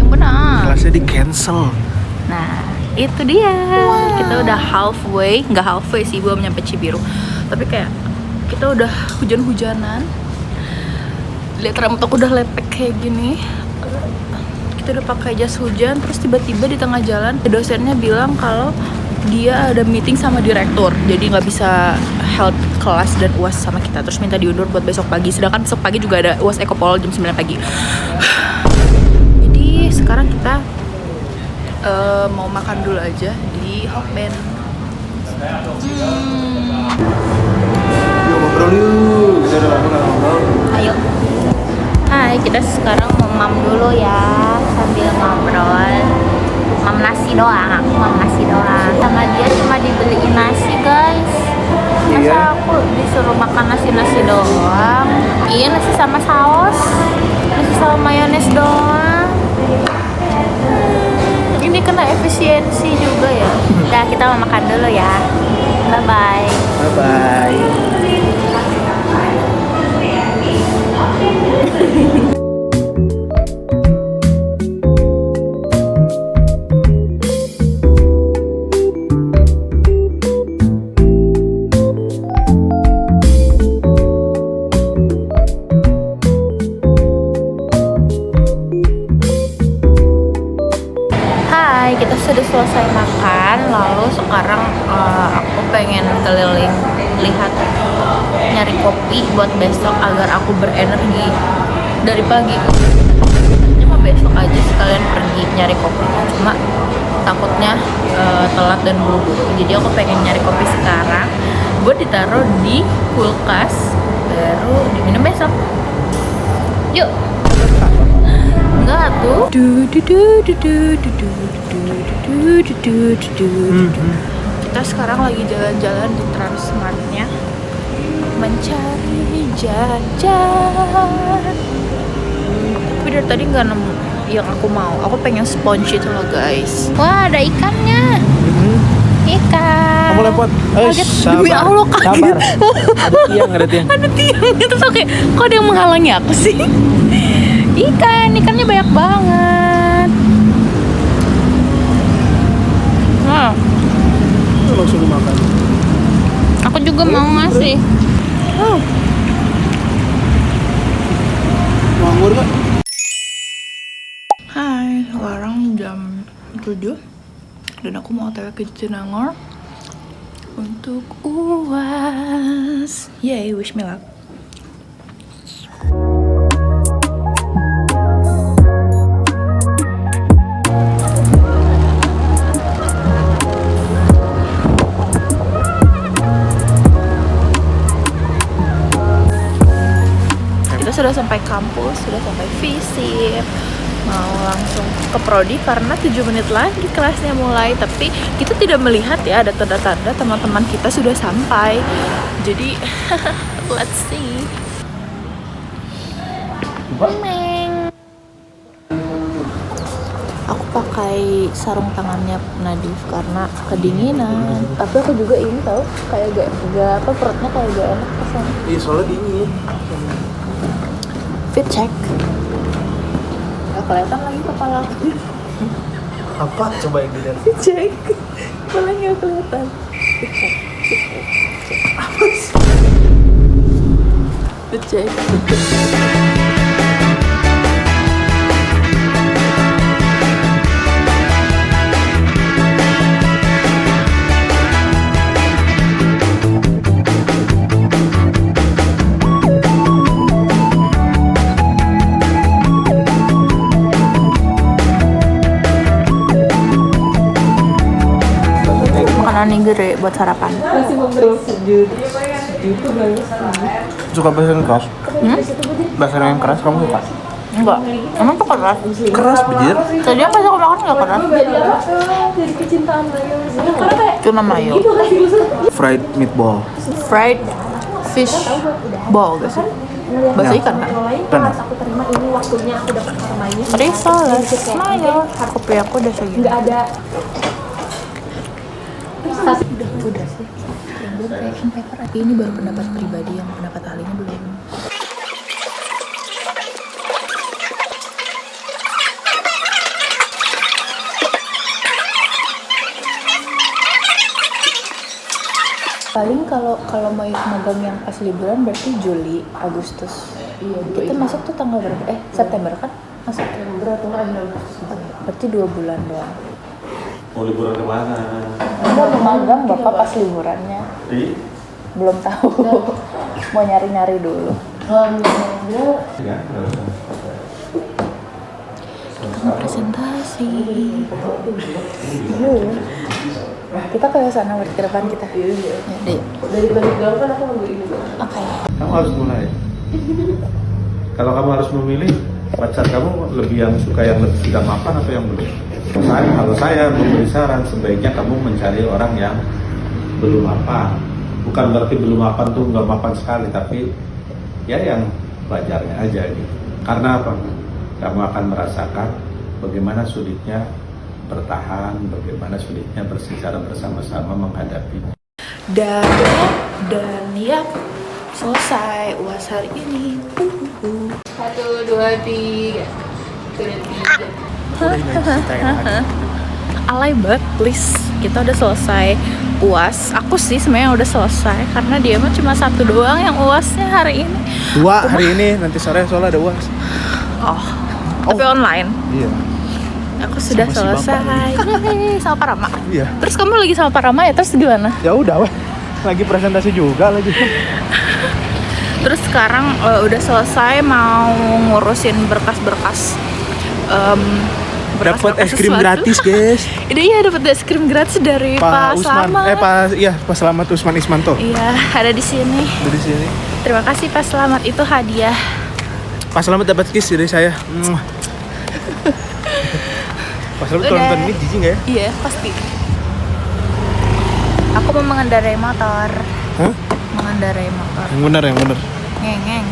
yang benar. Kelasnya di cancel. Nah, itu dia. Kita udah halfway, nggak halfway sih, belum nyampe Cibiru. Tapi kayak kita udah hujan-hujanan. Lihat rambut aku udah lepek kayak gini. Kita udah pakai jas hujan, terus tiba-tiba di tengah jalan dosennya bilang kalau dia ada meeting sama direktur, jadi nggak bisa held kelas dan UAS sama kita, terus minta diundur buat besok pagi. Sedangkan besok pagi juga ada UAS Ekopol jam 9 pagi. Jadi sekarang kita mau makan dulu aja di Hokben. Yuk ngobrol yuk. Kita udah lama nggak ngobrol. Ayo. Hai, kita sekarang mau mam dulu ya, sambil ngobrol. Mam nasi doang, aku mam nasi doang. Sama dia cuma dibeliin nasi guys. Masa Iya. aku disuruh makan nasi doang? Iya, nasi sama saus, nasi sama mayones doang. Ini kena efisiensi juga ya. Udah, kita mau makan dulu ya. Bye bye. Bye bye. Hai, kita sudah selesai makan. Lalu sekarang aku pengen keliling lihat, nyari kopi buat besok agar aku berenergi dari pagi. Cuma besok aja sekalian pergi nyari kopi, cuma takutnya telat dan buru-buru. Jadi aku pengen nyari kopi sekarang buat ditaruh di kulkas, baru diminum besok. Yuk. Enggak tuh. Kita sekarang lagi jalan-jalan di Transmartnya, mencari jajan. Tapi dari tadi nggak nemu yang aku mau. Aku pengen sponge itu loh guys. Wah, ada ikannya. Ikan. Kamu lewat. Demi Allah, kaget. Sabar. Ada tiang, ada tiang. Ada tiang itu, so kayak kok ada yang menghalangi aku sih. Ikannya banyak banget. Nah, Langsung dimakan. aku juga mau ngasih. Nganggur gak? hai, sekarang jam 7 dan aku mau otw ke Jatinangor untuk UAS. Yay, wish me luck. Sudah sampai kampus, sudah sampai visit, mau langsung ke prodi karena 7 menit lagi kelasnya mulai. Tapi kita tidak melihat ya ada tanda-tanda teman-teman kita sudah sampai. Jadi let's see. Meng. Aku pakai sarung tangannya Nadif karena kedinginan. Tapi aku juga ini tahu kayak gak perutnya kayak gak enak kesana. Iya, soalnya dingin. Fit check. Gak kelihatan lagi kepala aku. Apa? Coba yang dilihat. Fit check. Kepalanya gak kelihatan. Fit check. Apa sih? Fit check. Makanan gede buat sarapan. Suka bahasa yang keras? Bahasa yang keras kamu suka? Enggak, emang tuh keras. Keras, bejir. Tadi pas aku makan nggak keras. Tuna mayo. Fried meatball. Fried fish ball gak sih? Bahasa ikan kan? harus aku terima ini waktunya aku dapat karmanya. Risoles, mayo. Kopi aku udah segini. Nggak ada. Udah sih. Belum reaction paper. Ini baru pendapat pribadi, yang pendapat ahlinya belum. Paling kalau mau magang yang pas liburan berarti Juli, Agustus. Iya, kita masuk tuh tanggal berapa? September kan? Masuk September atau akhir Agustus. Berarti 2 bulan doang. Mau liburan kemana? Enggak, mau magang Bapak pas liburannya. Belum tahu. Mau nyari-nyari dulu. Ya, Kita presentasi. Kita ke sana berarti ke depan kita. Ya, deh. Dari balik gang kan aku nunggu ini. Oke. kamu harus mulai. Kalau kamu harus memilih, pacar kamu lebih yang suka yang lebih sudah mapan atau yang belum? Kalau saya memberi saran, sebaiknya kamu mencari orang yang belum mapan. Bukan berarti belum mapan tuh nggak mapan sekali, tapi ya yang wajarnya aja gitu. Karena apa? Kamu akan merasakan bagaimana sulitnya bertahan, bagaimana sulitnya secara bersama-sama menghadapinya. Dan ya selesai UAS hari ini. 1, 2, 3. Alay banget, please. Kita udah selesai UAS. Aku sih sebenarnya udah selesai karena dia mah cuma satu doang yang UASnya hari ini. 2 hari ini, nanti sore soalnya ada UAS. Tapi online. Iya. Aku sudah Sama si selesai. Yeay, sama Pak Rama. Iya. Terus kamu lagi sama Pak Rama ya? Terus gimana? Ya udah, weh. Lagi presentasi juga lagi. Terus sekarang udah selesai, mau ngurusin berkas-berkas. Dapat es krim sesuatu. gratis, guys. Iya, dapat es krim gratis dari Pak Usman. Slamet. Pak Slamet Usman Ismanto. Iya, ada di sini. Dari sini. Terima kasih Pak Slamet, itu hadiah. Pak Slamet dapat kiss dari saya. Pak Slamet kalau nonton ini jijik nggak ya? Iya, pasti. Aku mau mengendarai motor. Hah? Mengendarai motor. Yang benar, yang benar. Ngeng-ngeng.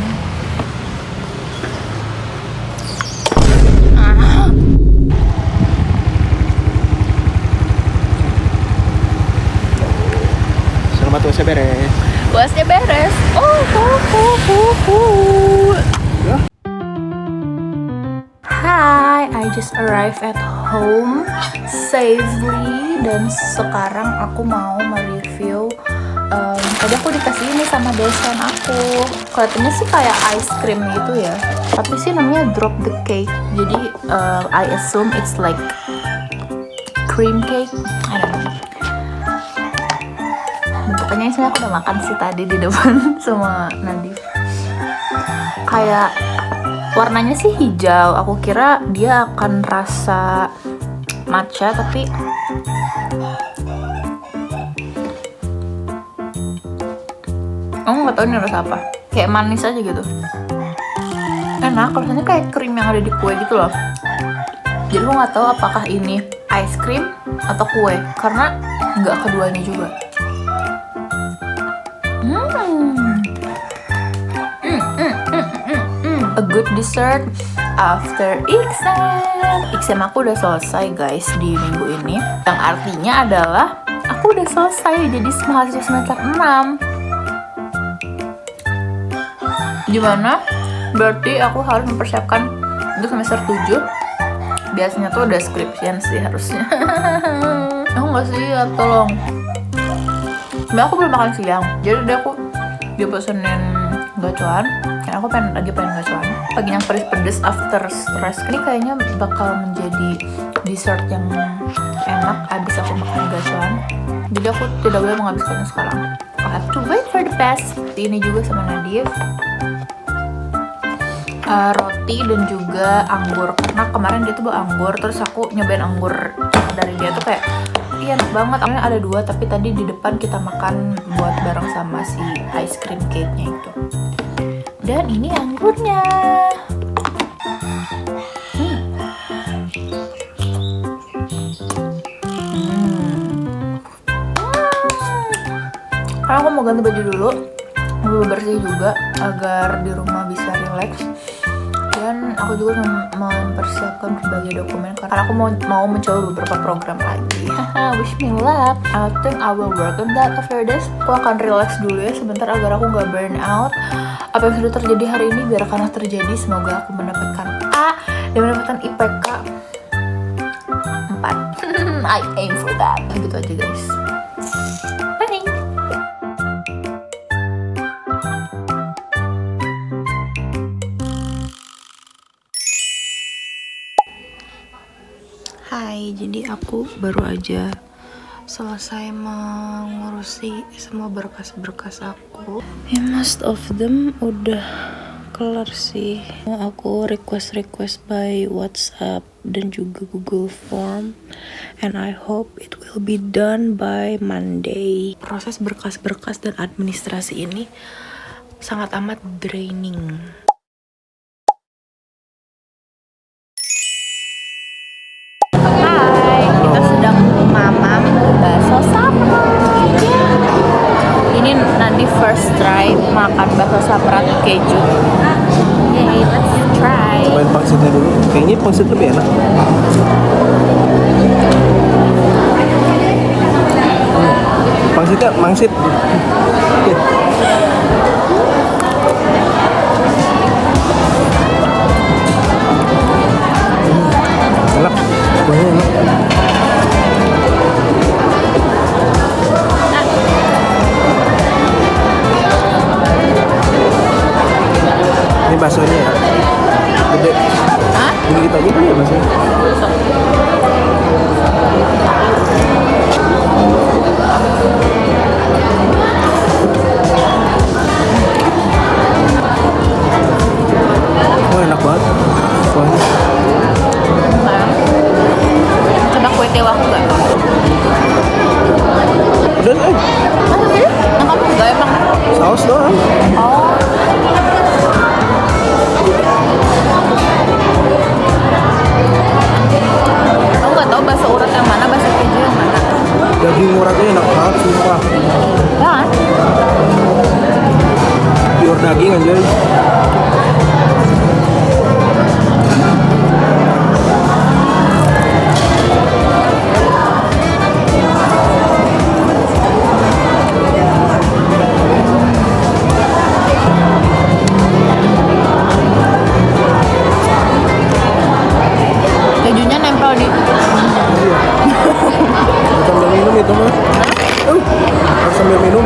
Selamat UASnya beres. UASnya beres. Hi, I just arrived at home safely dan sekarang aku mau mereview. Tadi aku dikasih ini sama dosen aku. Kelihatannya sih kayak ice cream gitu ya, tapi sih namanya drop the cake. Jadi I assume it's like cream cake. I don't know. Bentukannya sih aku udah makan sih tadi di depan sama Nadif. Kayak warnanya sih hijau. Aku kira dia akan rasa matcha, tapi aku nggak tahu ini rasa apa. Kayak manis aja gitu. Enak, rasanya kayak krim yang ada di kue gitu loh. Jadi aku nggak tahu apakah ini ice cream atau kue, karena nggak keduanya juga. A good dessert after exam. Exam aku udah selesai guys di minggu ini. Yang artinya adalah aku udah selesai jadi mahasiswa semester 6. Gimana? Berarti aku harus mempersiapkan untuk semester 7. Biasanya tuh udah skripsian sih harusnya. Aku nggak sih, ya tolong. Sebenernya aku belum makan siang, jadi udah aku dipesenin gacoan. Karena aku pengen gacoan. Pagi yang pedes after stress. Ini kayaknya bakal menjadi dessert yang enak abis aku makan gacoan. Jadi aku tidak boleh menghabiskannya sekarang. I have to wait for the best. Ini juga sama Nadif. Roti dan juga anggur, karena kemarin dia tuh bawa anggur, terus aku nyobain anggur dari dia tuh kayak iya enak banget. Awalnya ada 2, tapi tadi di depan kita makan buat bareng sama si ice cream cake-nya itu. Dan ini anggurnya. Karena aku mau ganti baju dulu. bebersih juga agar di rumah bisa relax. Dan aku juga mempersiapkan berbagai dokumen karena aku mau mencoba beberapa program lagi. Wish me luck. I think I will work on that after this. Aku akan relax dulu ya sebentar agar aku nggak burn out. Apa yang sudah terjadi hari ini biarkanlah terjadi. Semoga aku mendapatkan A dan mendapatkan IPK 4. I aim for that. Gitu aja guys. Bye. Hai, jadi aku baru aja selesai mengurusi semua berkas-berkas aku. Ya, most of them udah kelar sih. Aku request by WhatsApp dan juga Google Form, and I hope it will be done by Monday. Proses berkas-berkas dan administrasi ini sangat amat draining. Hai, kita sedang mamam bakso saprat. Ini nanti first try makan bakso saprat keju. Okay, let's try. Cobain pangsitnya dulu. Kayaknya pangsit lebih enak. Pangsitnya mangsit. Enak. Kuahnya enak. Ini baksonya ya. Gede. Hah? Ini kita aja kali ya baksonya. Oh, enak banget. Kuahnya. Coba kue tewa aku nggak? Pedas, Masa sih? Yang kamu nggak emang? saus doang. Oh. Aku nggak tahu bakso urat yang mana, bakso keju yang mana. Daging uratnya enak banget, sumpah. Ya kan? Pure daging aja. Kejunya nempel di. Sambil minum itu mah. Harus sambil minum.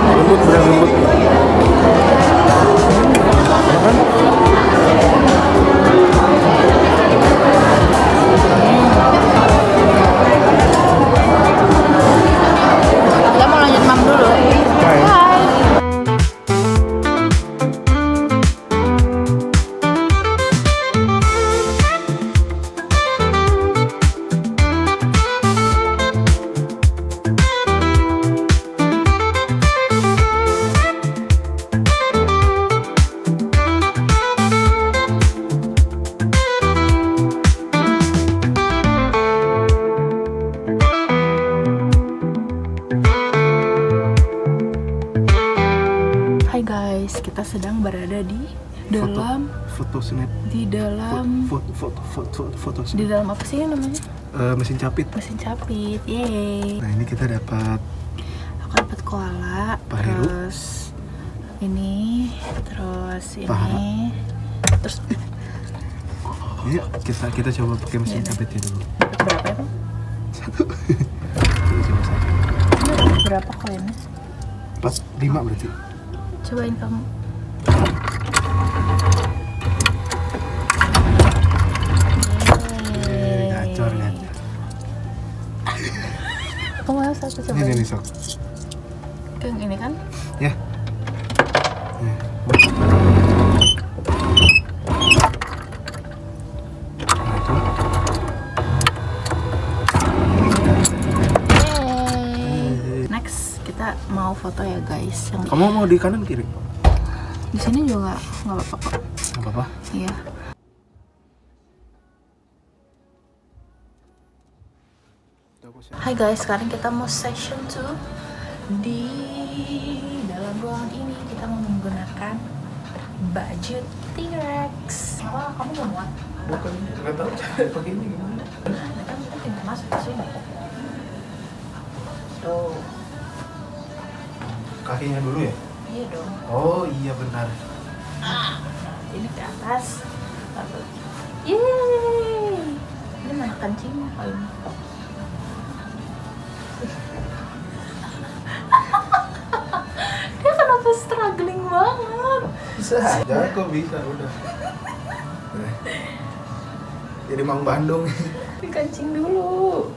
Lembut, benar lembut. Makan. Kita mau lanjut mam dulu. Hai. Hai. Hai guys, kita sedang berada di dalam Foto snap. di dalam Foto di dalam apa sih namanya? mesin capit. Mesin capit. Yeay. Nah, ini kita dapat Aku dapat koala, Paheru. terus ini, terus Paha. ini, terus Yuk, kita coba pakai mesin capitnya dulu. berapa emang? Satu. Coba satu. Ini berapa koinnya? 5 berarti. Cobain kamu. Gacor. Kamu mau satu Ini cobain? nih sok. Yang ini kan? Ya. Next kita mau foto ya guys. Yang Kamu mau di kanan kiri? di sini juga nggak apa-apa kok. Nggak apa-apa. Iya. Hai guys, sekarang kita mau session 2 di dalam ruangan ini kita mau menggunakan baju T-Rex. Apa kamu mau muat? Bukan, nggak tahu cara pakainya gimana. Kita tinggal masuk ke sini. Tuh. Kakinya dulu ya? Iya dong. Oh iya benar. Ini ke atas. Lalu. Yeay. Ini mana kancingnya kali ini? Dia kenapa struggling banget? Bisa aja kok bisa udah. Jadi Mang Bandung. Dikancing dulu.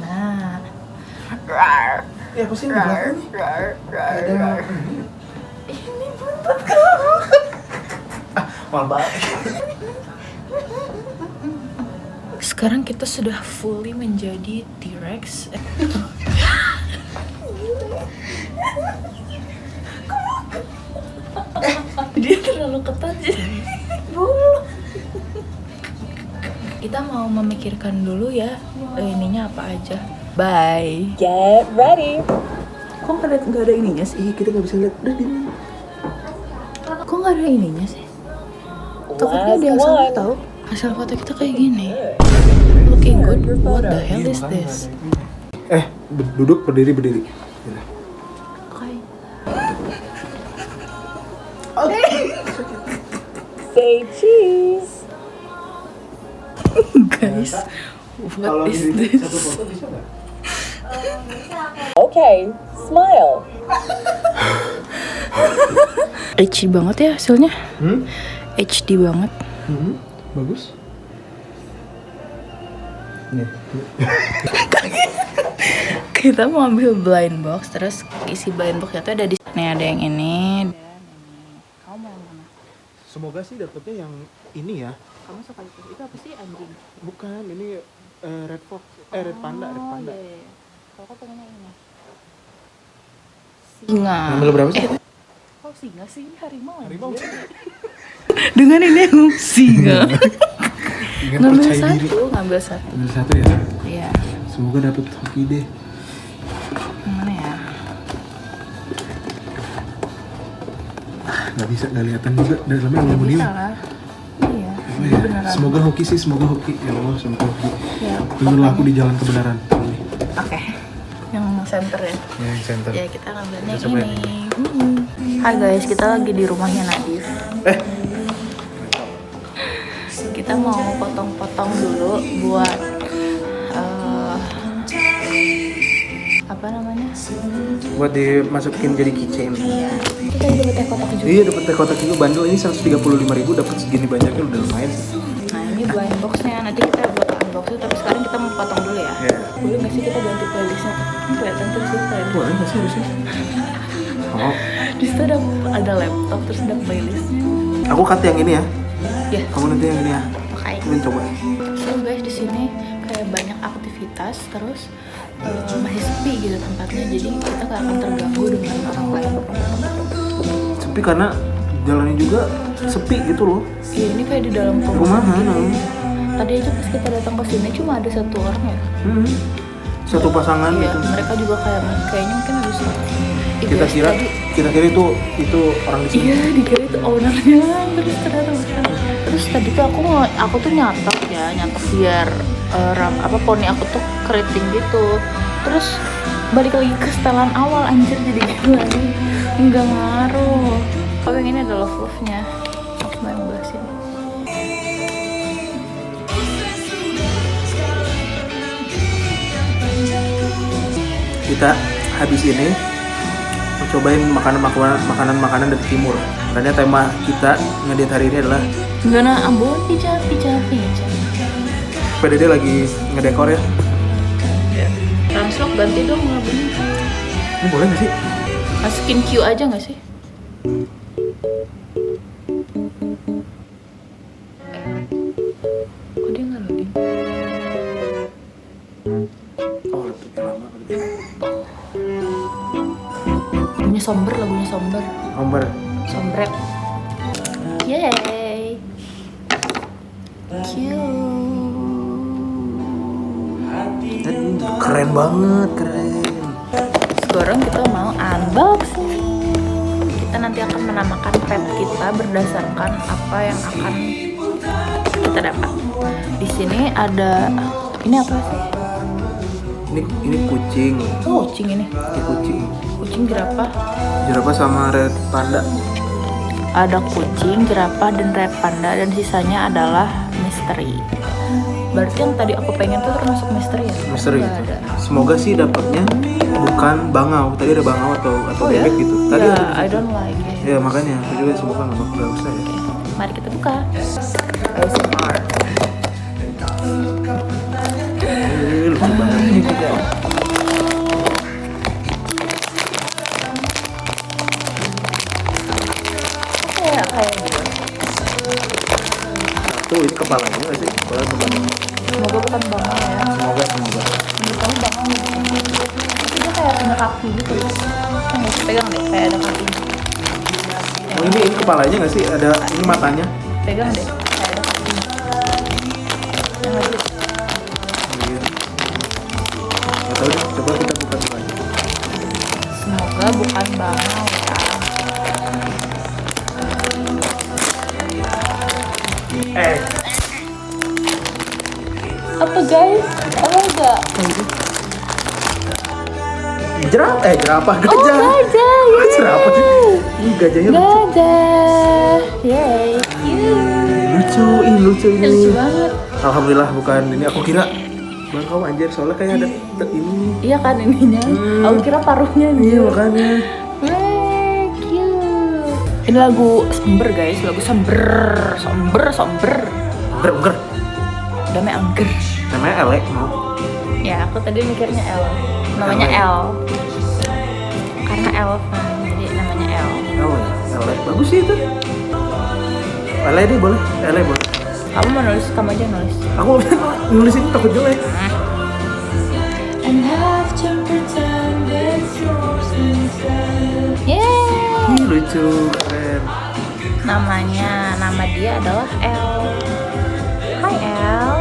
Nah. Rar. Ya apa sih ini belakang nih? Ada Ini buntut kamu. mal banget. Sekarang kita sudah fully menjadi T-Rex. Dia terlalu ketat jadi bulu. Kita mau memikirkan dulu ya ininya apa aja. Bye. Get ready. Kok nggak ada ininya sih? Kita nggak bisa lihat. Udah di. Kok nggak ada ininya sih? Takutnya ada yang salah tahu. Hasil foto kita kayak gini. Looking good. What the hell is this? Duduk berdiri. Say cheese. Guys, Kalau what is di this? satu foto bisa nggak? Okay, smile. HD banget ya hasilnya. Hmm? HD banget. Bagus. Nih. Kita mau ambil blind box, terus isi blind boxnya tuh ada di sini. Ada yang ini dan ini. Kamu mau yang mana? Semoga sih dapetnya yang ini ya. Kamu suka itu? Itu apa sih, anjing? Bukan, ini red fox, red panda. Iya. Kalau aku pengennya ini. Singa. Ngambil berapa sih? Kok singa sih? Ini harimau. Harimau. Dengan ini aku singa. Dengan Ngambil percaya diri. satu, ngambil satu. Ngambil satu ya. Iya. Semoga dapet hoki deh. Yang mana ya? Nggak bisa, nggak kelihatan juga dalamnya aluminium. Bisa lah. Iya. Oh, ya. Beneran. Semoga hoki sih, semoga hoki. Ya Allah, semoga hoki. Ya, Tunjuklah aku di jalan kebenaran. Ini. Oke. Yang center ya. Ya, yang center. Ya kita ngambilnya Kita coba ini. Hai guys, kita lagi di rumahnya Nadif. Kita mau potong-potong dulu buat apa namanya? Buat dimasukin jadi keychain. Iya. Kita juga dapat kotak juga. Iya, dapat teh kotak juga bandel ini 135.000, dapat segini banyaknya udah lumayan sih. Nah ini blind boxnya. Nanti kita buat unboxing. Tapi sekarang kita mau potong dulu ya. Iya. Boleh nggak sih kita ganti playlistnya? Ini kelihatan terus sih playlist. Boleh nggak sih harusnya? Oh, Di situ ada laptop terus ada playlistnya. aku cut yang ini ya. Ya. Kamu nanti yang ini ya. Oke. Kita coba. So guys, di sini kayak banyak aktivitas, terus masih sepi gitu tempatnya, jadi kita gak akan terganggu dengan orang lain. Sepi karena jalannya juga sepi gitu loh. Iya, ini kayak di dalam Rumahan. Tadi aja pas kita datang ke sini cuma ada satu orang ya. Satu pasangan Iya, gitu. mereka juga kayaknya mungkin habis Kita kira itu orang di sini. Iya, dikira itu ownernya, terus ternyata bukan. Terus tadi tuh aku tuh nyatok biar poni aku tuh keriting gitu. Terus balik lagi ke setelan awal, anjir, jadi gitu lagi. Enggak ngaruh. Oh, yang ini ada love-nya. Aku mau yang belah sini. Kita habis ini cobain makanan dari timur. Makanya tema kita ngedate hari ini adalah Gana ambon pija. PDD lagi ngedekor ya. Translog ganti dong ngabun. Ini boleh nggak sih? Masukin Q aja nggak sih? Kok dia nggak loading? Oh, laptopnya lama. Lagunya somber. Sombret. Yeay. Cute. Keren banget, keren. digoreng, kita mau unboxing. Kita nanti akan menamakan pet kita berdasarkan apa yang akan kita dapat. Di sini ada, ini apa sih? Ini kucing. Oh, kucing ini. Ini kucing. Kucing, jerapah. Jerapah sama red panda. Ada kucing, jerapah, dan red panda, dan sisanya adalah misteri. Berarti yang tadi aku pengen tuh termasuk misteri ya? Misteri. Nggak ada. Semoga sih dapatnya bukan bangau. Tadi ada bangau atau Oh ya? bebek gitu. Tadi Ya, ada. I don't like it. Ya makanya aku juga semoga nggak usah ya. Mari kita buka. ASMR. Lucu banget. Ini juga. Kayak gitu. Tuh ini kepalanya nggak sih? Kepala kepala. Semoga bukan bangau ya. Semoga. Menurut kamu bangau gitu. Tapi dia kayak punya kaki gitu. Nggak sih, pegang deh, kayak ada kaki. Oh ini kepalanya nggak sih? Ada ini matanya. Pegang deh, kayak ada kaki. Yang lagi. Iya. Nggak tahu deh. Coba kita buka dulu aja. Semoga bukan bangau ya. Apa guys? Apa enggak? Jerapah, gajah. Oh, gajah. Kok jerapah sih? Ini gajahnya lucu. Gajah. Yay. Lucu ini. Lucu banget. Alhamdulillah bukan ini. Aku kira bangau anjir, soalnya kayak ada ini. Iya kan ininya. Aku kira paruhnya nih. Iya makanya. Wah, cute. Ini lagu Somber guys, lagu Somber. Ungger. Namanya Angger. Namanya Elek mau. Ya, aku tadi mikirnya L. Namanya L. Karena elephant, jadi namanya L. Oh ya, Elek. Bagus sih itu. Elek deh boleh. Elek boleh. Kamu mau nulis, kamu aja nulis. Aku nulis ini takut jelek. And have to pretend it's yours instead. Yeay. Ih, lucu, keren. Nama dia adalah L. Hai L.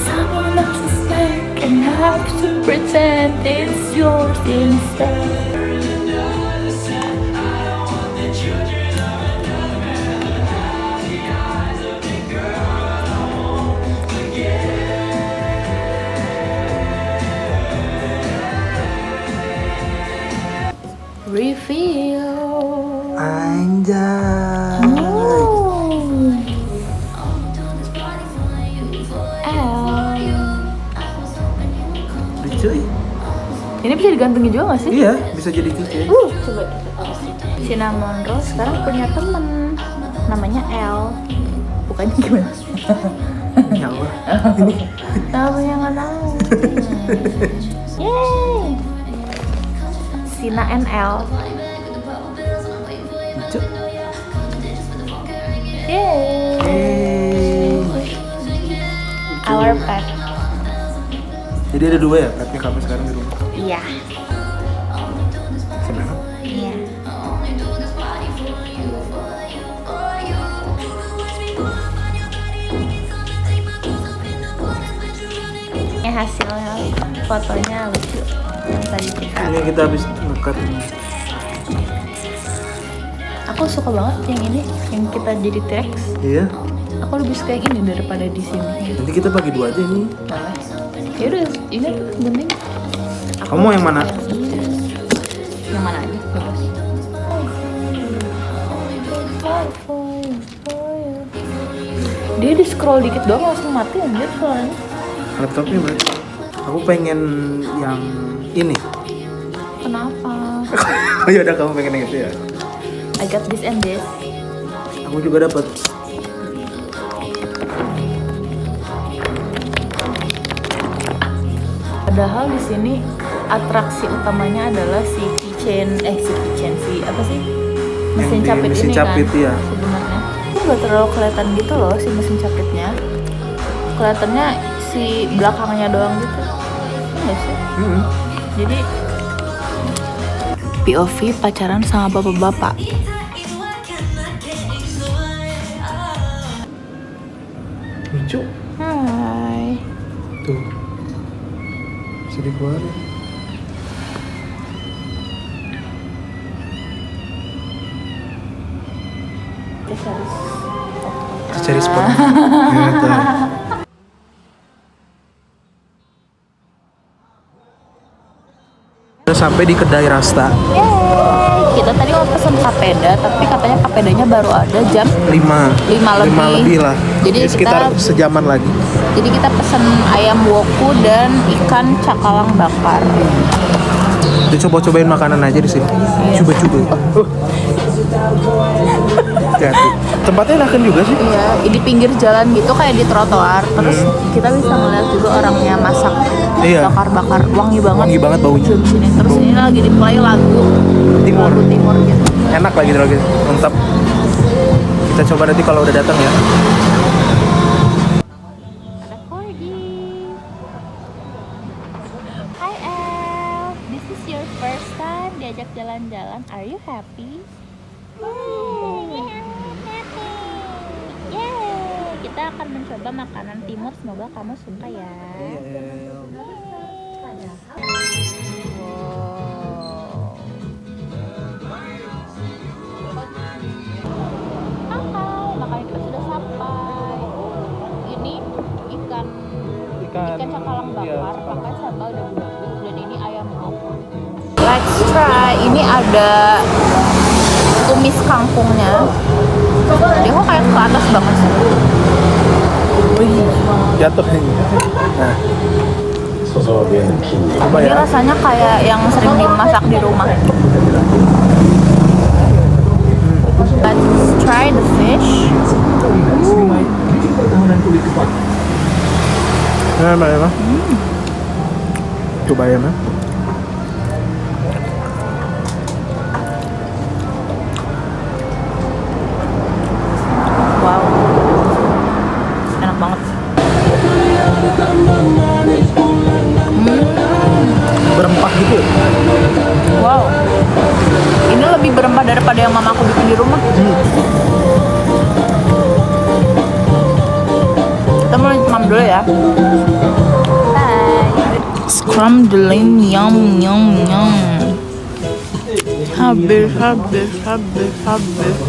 Someone else's back and have to pretend it's yours instead. Reveal. Anjay. Lucu. Ini bisa digantungin juga gak sih? Iya, bisa jadi cucu. Coba. Cinnamon Roll sekarang punya temen namanya L. Bukannya gimana? Ya Allah. Namanya nggak tahu. Yeay. Sina and L. Lucu. Yeay. Our pet. Jadi ada dua ya petnya kamu sekarang di rumah. Iya. Senang. Iya. Ini hasilnya fotonya lucu yang tadi kita. Ini kita habis ngekat ini. Aku suka banget yang ini, yang kita jadi T-Rex. Iya. Aku lebih suka yang ini daripada di sini. Nanti kita bagi dua aja ini. Boleh. Ya udah, ini tuh genteng. Kamu yang mana? Yang mana aja? Bebas. Dia di scroll dikit doang langsung mati anjir soalnya. Laptopnya berarti. Aku pengen yang ini. Kenapa? Oh ya udah kamu pengen yang itu ya. I got this and this. Aku juga dapat. Padahal di sini atraksi utamanya adalah si apa sih? Mesin Yang di capit mesin ini capit, kan. ya. Sebenarnya. Itu nggak terlalu kelihatan gitu loh si mesin capitnya. Kelihatannya si belakangnya doang gitu. Enggak sih? Jadi POV pacaran sama bapak-bapak. Lucu. Hai. Tuh. Bisa dibuat. Cari spot. Gitu. Udah sampai di kedai Rasta. Yeay, kita tadi mau pesen papeda, tapi katanya papedanya baru ada jam 5 lebih lah. Jadi sekitar kita- sejaman lagi. Jadi kita pesen ayam woku dan ikan cakalang bakar. Dicoba-cobain makanan aja di sini. Coba-coba. Hati-hati. Tempatnya enakan juga sih. Iya, di pinggir jalan gitu kayak di trotoar. Terus kita bisa ngeliat juga orangnya masak Iya. bakar-bakar. Wangi banget. Wangi banget baunya. Di sini. Terus ini lagi di play lagu Timur. timur gitu. Enak lagi lagi. Mantap. Kita coba nanti kalau udah datang ya. Ada corgi. Hi El, this is your first time diajak jalan-jalan. Are you happy? Yeay, kita akan mencoba makanan timur. Semoga kamu suka ya. Hai, makanya kita sudah sampai. Ini ikan cakalang bakar pakai sambal dabu-dabu dan ini ayam wok. Let's try. Ini ada tumis kangkungnya. Dia kok kayak ke atas banget sih. Jatuh ini. Nah. Coba Ini ya. rasanya kayak yang sering dimasak di rumah. Let's try the fish. Nah, mana? Coba ya, Mas. Wow, enak banget. Berempah gitu. Wow, ini lebih berempah daripada yang mama aku bikin di rumah. Kita mau mam dulu ya. Bye. Scramblin, yum yum yum. Habis.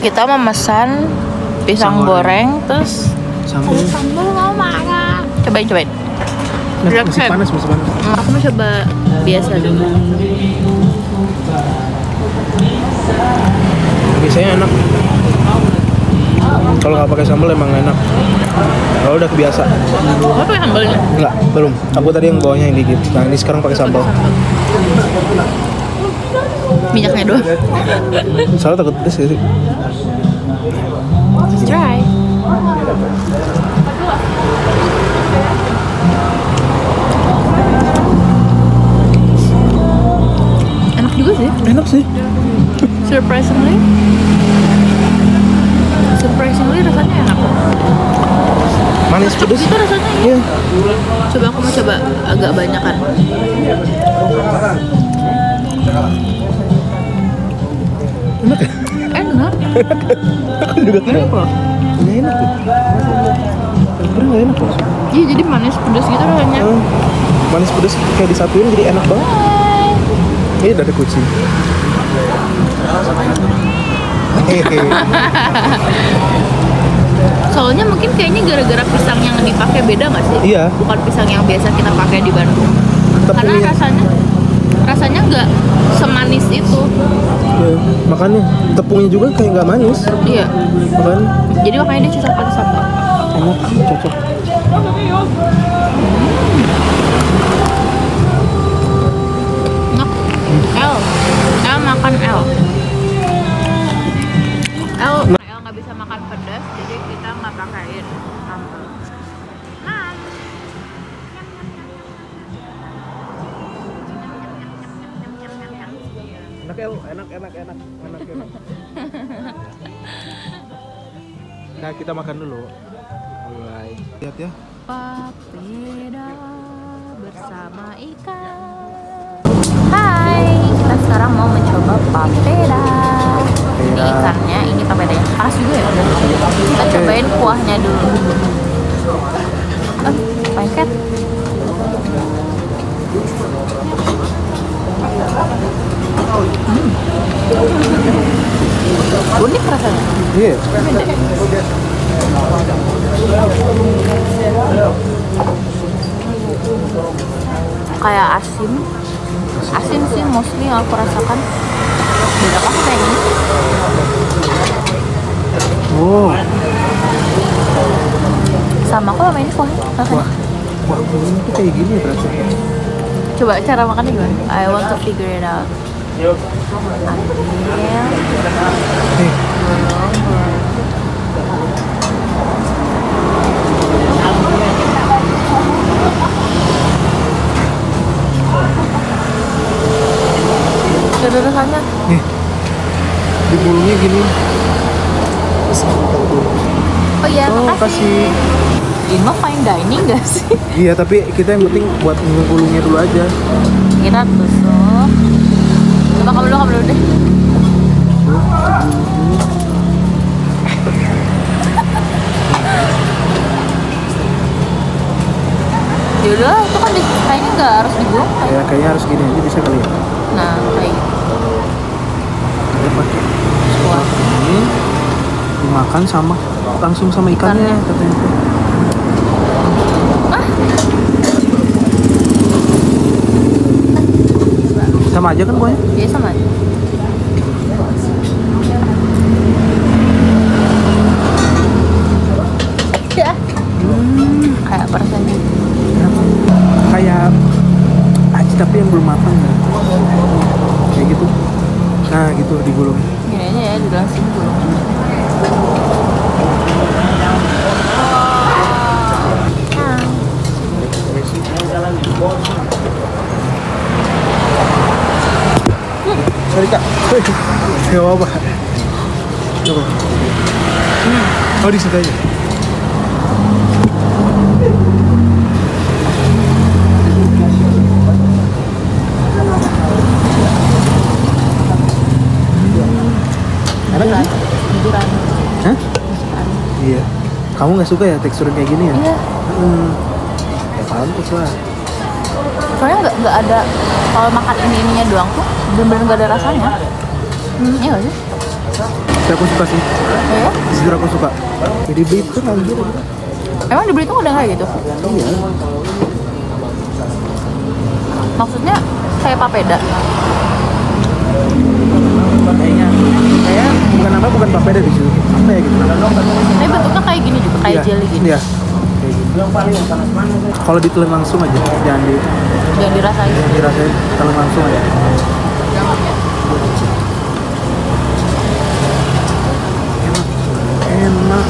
Kita memesan pisang goreng terus Sambal. sambal mau mana? Cobain. Masih panas. Aku mau coba biasa dulu. Biasanya enak. Kalau nggak pakai sambal emang enak. Kalau udah kebiasa. Apa pakai sambalnya? Enggak, belum. Aku tadi yang bawahnya yang dikit. Nah, ini sekarang pakai sambal. Minyaknya doang. Soalnya takut pedes ya sih. Let's try. Enak juga sih. Enak sih. Surprisingly rasanya enak. Manis pedes. Itu rasanya. Iya. Coba aku mau coba agak banyakan. Enak ya? Enak. Aku juga enak loh. Ini enak tuh. Bener nggak enak loh. Iya, jadi manis pedas gitu rasanya. Manis pedes kayak disatuin jadi enak banget. Ini ada kucing. Soalnya mungkin kayaknya gara-gara pisang yang dipakai beda nggak sih? Iya. Bukan pisang yang biasa kita pakai di Bandung. Karena Tepungnya. rasanya nggak semanis itu. Ya, makanya tepungnya juga kayak nggak manis. Iya. Makanya Jadi makanya dia cocok pakai sambal. enak, cocok. Enak. El makan El nggak bisa makan pedas, jadi kita nggak pakein sambal. Enak El, enak. Nah, kita makan dulu. Mulai. Lihat ya. Papeda bersama ikan. Hai, kita sekarang mau mencoba papeda. Ini ikannya, ini papedanya. Panas juga ya. Kita cobain kuahnya dulu. Paket. Unik rasanya. Iya. Kayak asin sih mostly yang aku rasakan. Beda apa kayak ini? Oh, Sama kok sama ini kuahnya rasanya. wah ini tuh kayak gini ya ternyata. Coba cara makannya gimana? I want to figure it out. Nih, Ada rasanya. nih, digulungnya gini. Oh iya, Oh, makasih. Ini mah fine dining gak sih? Iya, tapi kita yang penting buat ngegulungnya dulu aja. Kita tusuk. Coba kamu dulu deh. Yaudah, itu kan kayaknya nggak harus digulung. Ya, kayaknya harus gini aja bisa kali ya. Nah, kayak gitu. Kita pakai kuah ini dimakan sama langsung sama ikannya katanya. Sama aja kan kuahnya? Iya sama aja. Ya. Kayak apa rasanya? Kayak aci tapi yang belum matang ya. Kayak gitu. Nah gitu digulung. Gini aja ya, di dalam sini dulu. Sorry kak. Gak apa-apa. Coba. Oh di situ aja. Enak kan? Hiburan. Hah? Iya. Kamu nggak suka ya teksturnya kayak gini ya? Iya. Ya pantas lah. Soalnya nggak ada, kalau makan ininya doang tuh bener-bener nggak ada rasanya. Iya nggak sih? Tapi aku suka sih. Oh, ya? Jujur aku suka. Jadi beli itu anjir. Emang di Belitung udah kayak gitu? Iya. Maksudnya kayak papeda? Kayaknya bukan papeda di situ. Apa ya gitu? Tapi bentuknya kayak gini juga, kayak Iya. jelly gitu. Iya. Kayak gitu. Kalau ditelan langsung aja, jangan Dirasain. dirasain, telan langsung aja. Enak.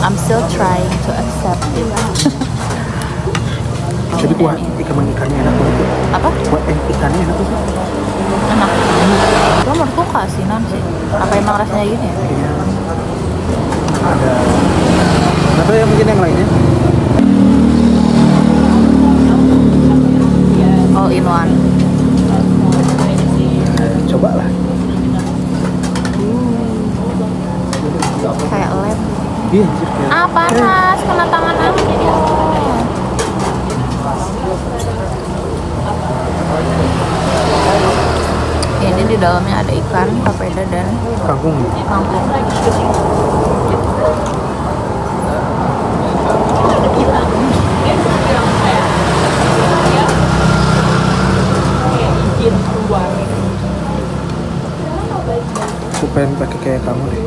I'm still trying to accept it. Tapi kuah ikannya enak banget tuh. Apa? Kuah ikannya enak tuh. Enak. Itu menurutku keasinan sih. Apa emang rasanya gini ya? Kayaknya ada. Atau ya mungkin yang lainnya. All in one. Coba lah. Kayak lem. Iya, anjir kayak. Ah, panas. Kena tangan aku. Ini di dalamnya ada ikan, papeda, dan Kangkung. kangkung. Aku pengen pakai kayak kamu deh.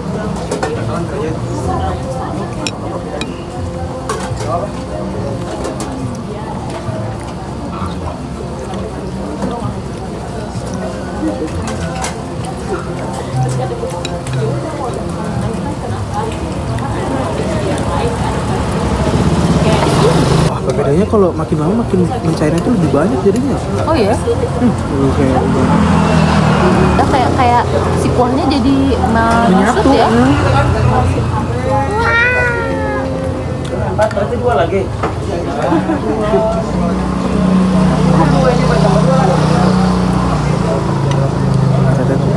Wah, bedanya kalau makin lama makin mencairnya itu lebih banyak jadinya. Oh iya? Dulu kayak Udah kayak si kuahnya jadi menyatu ya. Berarti dua lagi. Ada tuh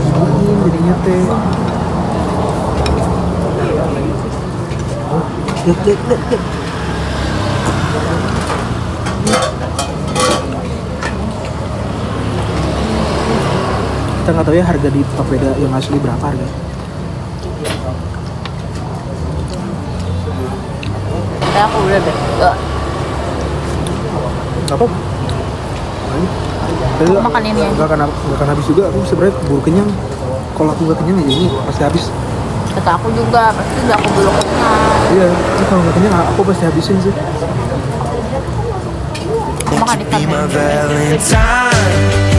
jadinya teh. Lihat. Kita nggak tahu ya harga di Papeda yang asli berapa harga. Aku udah deh. Nggak apa-apa. Aku makan ini aja. Nggak akan habis juga. Aku sebenarnya buru kenyang. Kalau aku nggak kenyang ya ini pasti habis. Kata aku juga, pasti udah aku belum kenyang. Iya, ini kalau nggak kenyang aku pasti habisin sih. Aku makan di Be my kamar. Valentine.